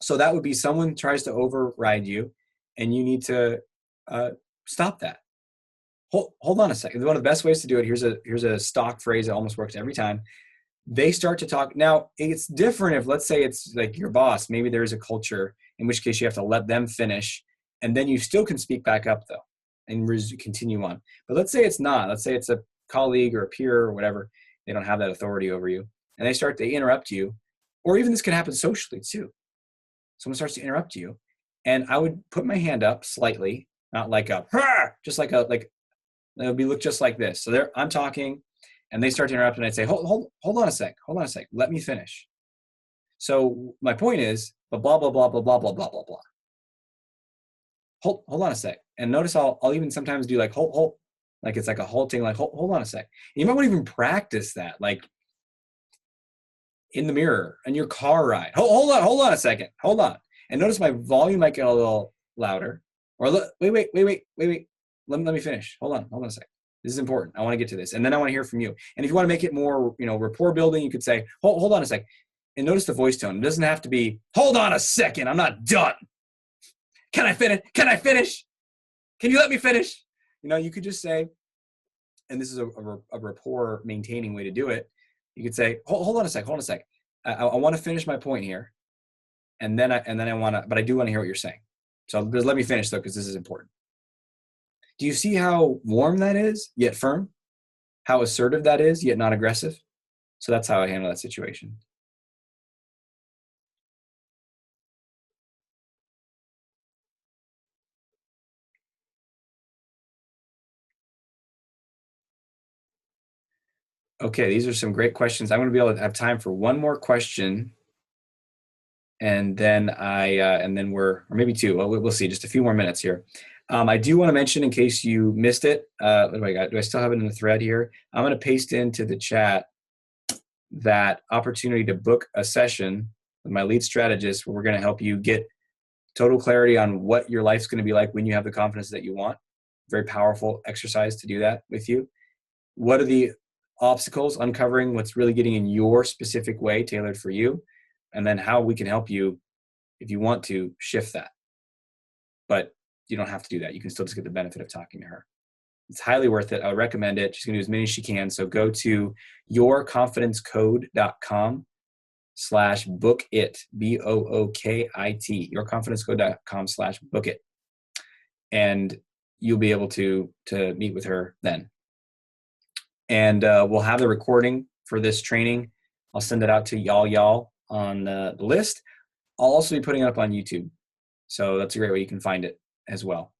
so that would be someone tries to override you and you need to stop that. Hold on a second. One of the best ways to do it, here's a stock phrase that almost works every time. They start to talk. Now, it's different if, let's say, it's like your boss. Maybe there's a culture, in which case you have to let them finish, and then you still can speak back up, though, and continue on. But let's say it's not. Let's say it's a colleague or a peer or whatever. They don't have that authority over you, and they interrupt you. Or even this can happen socially, too. Someone starts to interrupt you, and I would put my hand up slightly, not like just like it would look just like this. So I'm talking, and they start to interrupt, and I'd say, hold on a sec. Let me finish. So my point is, blah, blah, blah, blah, blah, blah, blah, blah, blah, blah. Hold on a sec. And notice I'll even sometimes do like, hold, like it's like a halting, like, hold on a sec. You might want to even practice that, like in the mirror, on your car ride. Hold on a second. Hold on. And notice my volume might get a little louder. Or wait. Let me finish. Hold on a sec. This is important. I want to get to this. And then I want to hear from you. And if you want to make it more, rapport building, you could say, hold on a sec. And notice the voice tone. It doesn't have to be, hold on a second. I'm not done. Can I finish? Can you let me finish? You could just say, and this is a rapport maintaining way to do it. You could say, hold on a sec. I want to finish my point here. And then I want to, but I do want to hear what you're saying. So just let me finish though, because this is important. Do you see how warm that is, yet firm? How assertive that is, yet not aggressive? So that's how I handle that situation. Okay, these are some great questions. I'm going to be able to have time for one more question. And then or maybe two. Well, we'll see. Just a few more minutes here. I do want to mention, in case you missed it, what do I got? Do I still have it in the thread here? I'm going to paste into the chat that opportunity to book a session with my lead strategist, where we're going to help you get total clarity on what your life's going to be like when you have the confidence that you want. Very powerful exercise to do that with you. What are the obstacles? Uncovering what's really getting in your specific way, tailored for you, and then how we can help you if you want to shift that. But you don't have to do that. You can still just get the benefit of talking to her. It's highly worth it. I would recommend it. She's going to do as many as she can. So go to yourconfidencecode.com yourconfidencego.com/bookit, BOOKIT, yourconfidencego.com/bookit. And you'll be able to meet with her then. And we'll have the recording for this training. I'll send it out to y'all on the list. I'll also be putting it up on YouTube. So that's a great way you can find it as well.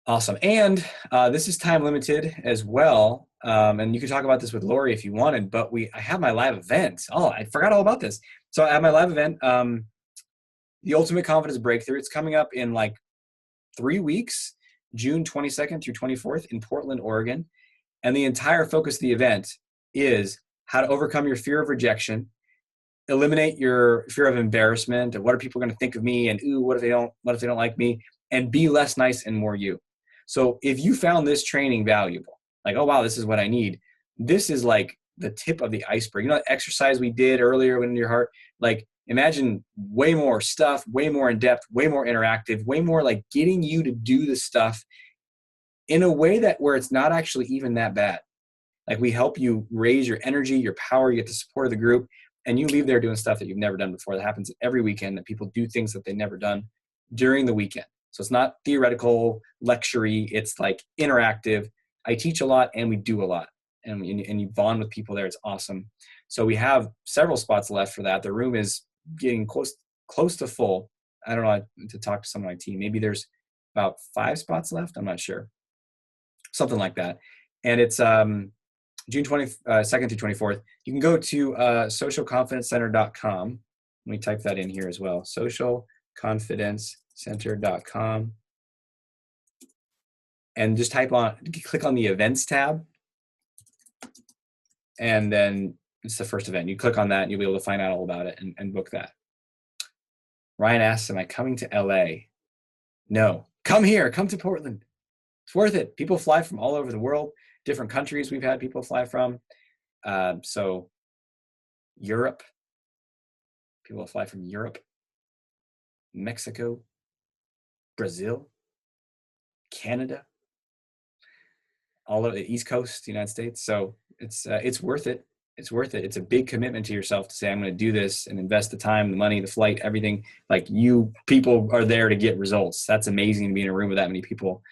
Awesome. And this is time limited as well. And you can talk about this with Lori if you wanted, but I have my live event. Oh, I forgot all about this. So I have my live event, the Ultimate Confidence Breakthrough. It's coming up in like 3 weeks, June 22nd through 24th in Portland, Oregon. And the entire focus of the event is how to overcome your fear of rejection, eliminate your fear of embarrassment, and what are people going to think of me, and ooh, what if they don't like me, and be less nice and more you. So if you found this training valuable, like, oh wow, this is what I need, this is like the tip of the iceberg. You know, that exercise we did earlier when in your heart, like imagine way more stuff, way more in depth, way more interactive, way more like getting you to do the stuff in a way that where it's not actually even that bad. Like we help you raise your energy, your power, you get the support of the group, and you leave there doing stuff that you've never done before. That happens every weekend, that people do things that they've never done during the weekend. So it's not theoretical lecture-y, it's like interactive. I teach a lot and we do a lot. And you bond with people there. It's awesome. So we have several spots left for that. The room is getting close to full. I don't know, I have to talk to someone on my team. Maybe there's about 5 spots left. I'm not sure. Something like that. And it's June 22nd to 24th. You can go to socialconfidencecenter.com. Let me type that in here as well. Socialconfidencecenter.com. And just click on the events tab. And then it's the first event. You click on that and you'll be able to find out all about it and book that. Ryan asks, am I coming to LA? No. Come here. Come to Portland. It's worth it. People fly from all over the world, different countries we've had people fly from. So Europe, people fly from Europe, Mexico, Brazil, Canada, all over the East Coast, the United States. So it's worth it. It's worth it. It's a big commitment to yourself to say, I'm going to do this and invest the time, the money, the flight, everything. Like you people are there to get results. That's amazing to be in a room with that many people.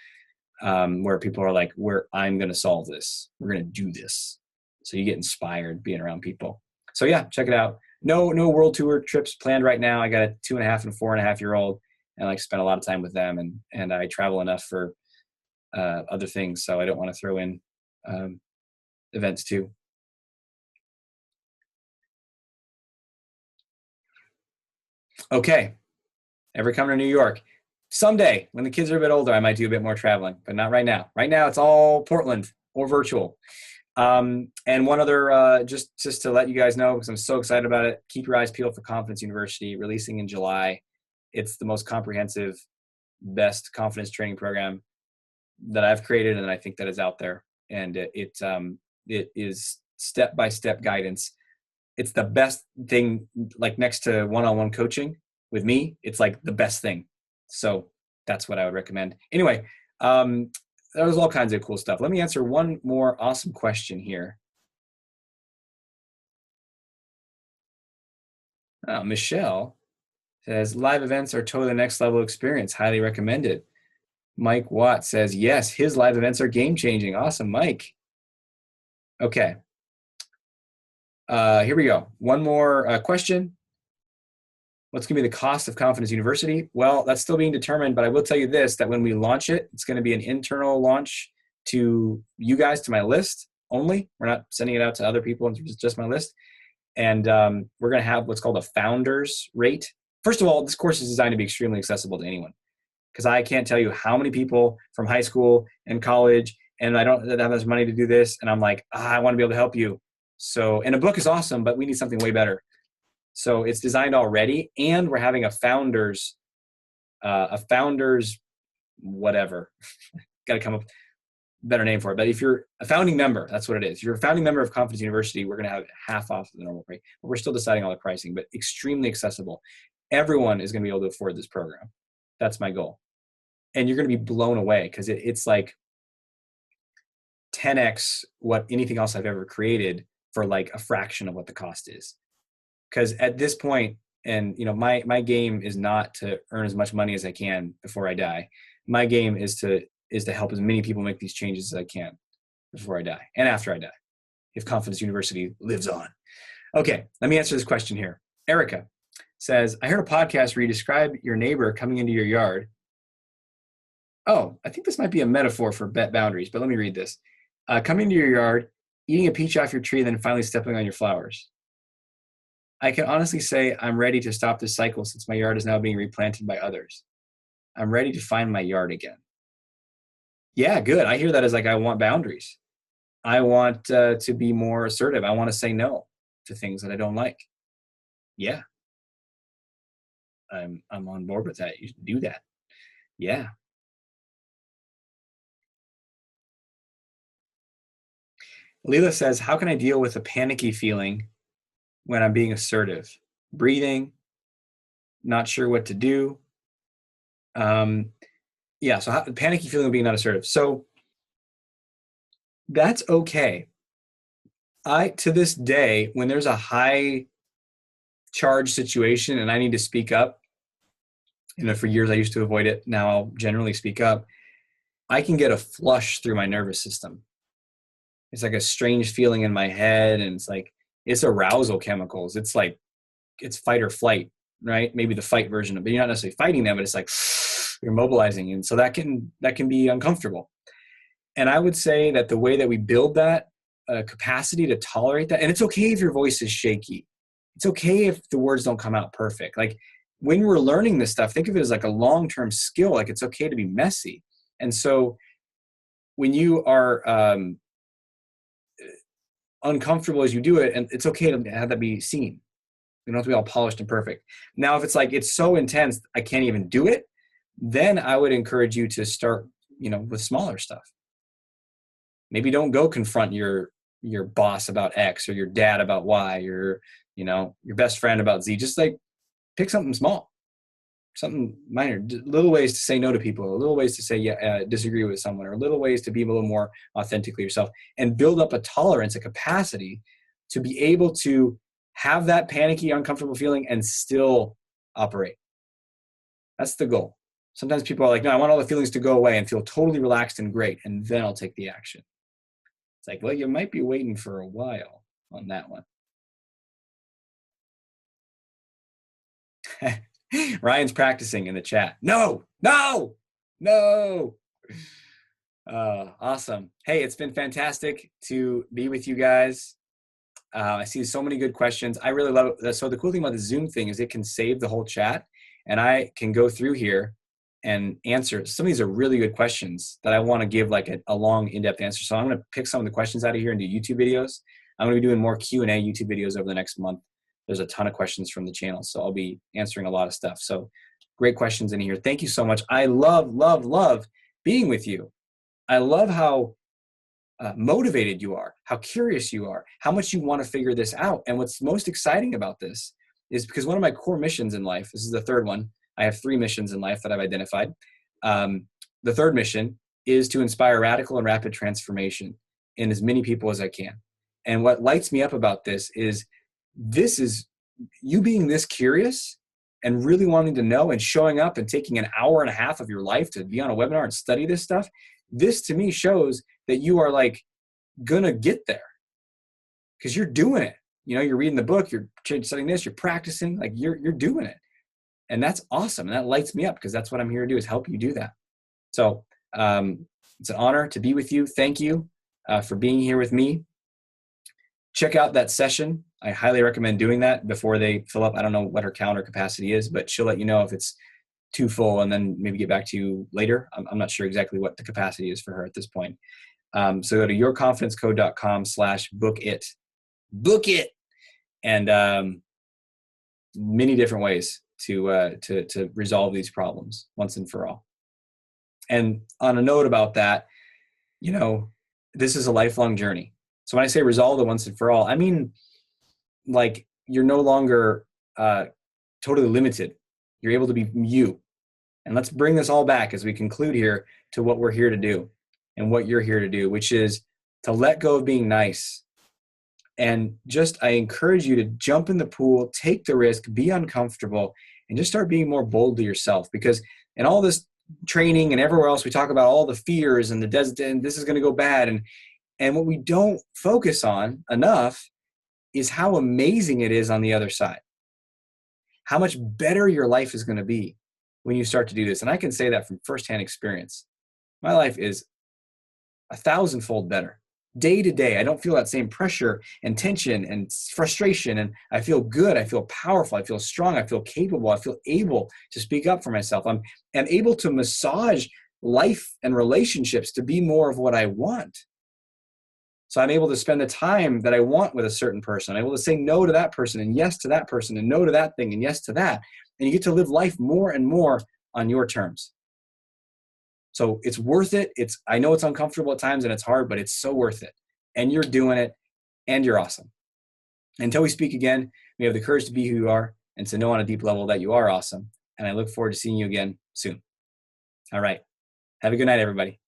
Where people are like, I'm going to solve this. We're going to do this. So you get inspired being around people. So yeah, check it out. No world tour trips planned right now. I got a 2.5 and 4.5-year-old, and I like spend a lot of time with them, and I travel enough for other things. So I don't want to throw in events too. Okay. Ever come to New York? Someday, when the kids are a bit older, I might do a bit more traveling, but not right now. Right now, it's all Portland or virtual. And one other, just to let you guys know, because I'm so excited about it, keep your eyes peeled for Confidence University, releasing in July. It's the most comprehensive, best confidence training program that I've created, and I think that is out there. And it is step-by-step guidance. It's the best thing, like next to one-on-one coaching with me. It's like the best thing. So that's what I would recommend. Anyway, there was all kinds of cool stuff. Let me answer one more awesome question here. Michelle says, live events are totally the next level experience. Highly recommended. Mike Watt says, yes, his live events are game-changing. Awesome, Mike. Okay. Here we go. One more question. What's going to be the cost of Confidence University? Well, that's still being determined, but I will tell you this, that when we launch it, it's going to be an internal launch to you guys, to my list only. We're not sending it out to other people. It's just my list. And we're going to have what's called a founder's rate. First of all, this course is designed to be extremely accessible to anyone, because I can't tell you how many people from high school and college, and I don't have as money to do this, and I'm like, I want to be able to help you. So, and a book is awesome, but we need something way better. So it's designed already, and we're having a founders whatever. Got to come up with a better name for it. But if you're a founding member, that's what it is. If you're a founding member of Confidence University, we're going to have half off the normal rate. But we're still deciding all the pricing, but extremely accessible. Everyone is going to be able to afford this program. That's my goal. And you're going to be blown away, because it's like 10x what anything else I've ever created for like a fraction of what the cost is. Because at this point, and my game is not to earn as much money as I can before I die. My game is to help as many people make these changes as I can before I die and after I die, if Confidence University lives on. Okay, let me answer this question here. Erica says, I heard a podcast where you describe your neighbor coming into your yard. Oh, I think this might be a metaphor for boundaries, but let me read this. Coming into your yard, eating a peach off your tree, and then finally stepping on your flowers. I can honestly say I'm ready to stop this cycle since my yard is now being replanted by others. I'm ready to find my yard again. Yeah, good. I hear that as like, I want boundaries. I want to be more assertive. I want to say no to things that I don't like. Yeah. I'm on board with that. You should do that. Yeah. Leela says, how can I deal with a panicky feeling when I'm being assertive? Breathing, not sure what to do. Yeah, so panicky feeling of being not assertive. So that's okay. To this day, when there's a high charge situation and I need to speak up, for years I used to avoid it. Now I'll generally speak up. I can get a flush through my nervous system. It's like a strange feeling in my head, and it's arousal chemicals. It's fight or flight, right? Maybe the fight version of it. But you're not necessarily fighting them, but it's like you're mobilizing. And so that can be uncomfortable. And I would say that the way that we build that capacity to tolerate that, and it's okay if your voice is shaky. It's okay if the words don't come out perfect. Like when we're learning this stuff, think of it as like a long-term skill. Like it's okay to be messy. And so when you are uncomfortable as you do it, and it's okay to have that be seen. You don't have to be all polished and perfect. Now, if it's like, it's so intense, I can't even do it, then I would encourage you to start, with smaller stuff. Maybe don't go confront your boss about X or your dad about Y or, your best friend about Z. Just like pick something small, something minor, little ways to say no to people, little ways to say disagree with someone, or little ways to be a little more authentically yourself, and build up a tolerance, a capacity to be able to have that panicky, uncomfortable feeling and still operate. That's the goal. Sometimes people are like, no, I want all the feelings to go away and feel totally relaxed and great, and then I'll take the action. It's like, well, you might be waiting for a while on that one. Ryan's practicing in the chat. No. Awesome. Hey, it's been fantastic to be with you guys. I see so many good questions. I really love it. So the cool thing about the Zoom thing is it can save the whole chat, and I can go through here and answer. Some of these are really good questions that I want to give like a long, in-depth answer. So I'm going to pick some of the questions out of here and do YouTube videos. I'm going to be doing more Q&A YouTube videos over the next month. There's a ton of questions from the channel, so I'll be answering a lot of stuff. So great questions in here. Thank you so much. I love being with you. I love how motivated you are, how curious you are, how much you want to figure this out. And what's most exciting about this is because one of my core missions in life, this is the third one. I have 3 missions in life that I've identified. The third mission is to inspire radical and rapid transformation in as many people as I can. And what lights me up about this is you being this curious and really wanting to know and showing up and taking an hour and a half of your life to be on a webinar and study this stuff. This to me shows that you are like gonna get there because you're doing it. You're reading the book, you're studying this, you're practicing, like you're doing it. And that's awesome. And that lights me up because that's what I'm here to do, is help you do that. So it's an honor to be with you. Thank you for being here with me. Check out that session. I highly recommend doing that before they fill up. I don't know what her calendar capacity is, but she'll let you know if it's too full and then maybe get back to you later. I'm not sure exactly what the capacity is for her at this point. So go to yourconfidencecode.com/book it. Book it. And many different ways to resolve these problems once and for all. And on a note about that, this is a lifelong journey. So when I say resolve it once and for all, I mean, like you're no longer totally limited. You're able to be you. And let's bring this all back as we conclude here to what we're here to do and what you're here to do, which is to let go of being nice, And just, I encourage you to jump in the pool, take the risk, be uncomfortable, and just start being more bold to yourself. Because in all this training and everywhere else, we talk about all the fears and and this is going to go bad. And what we don't focus on enough is how amazing it is on the other side. How much better your life is going to be when you start to do this. And I can say that from firsthand experience. My life is 1,000-fold better. Day to day, I don't feel that same pressure and tension and frustration. And I feel good. I feel powerful. I feel strong. I feel capable. I feel able to speak up for myself. I'm able to massage life and relationships to be more of what I want. So I'm able to spend the time that I want with a certain person. I'm able to say no to that person and yes to that person and no to that thing and yes to that. And you get to live life more and more on your terms. So it's worth it. I know it's uncomfortable at times and it's hard, but it's so worth it. And you're doing it and you're awesome. Until we speak again, we have the courage to be who you are and to know on a deep level that you are awesome. And I look forward to seeing you again soon. All right. Have a good night, everybody.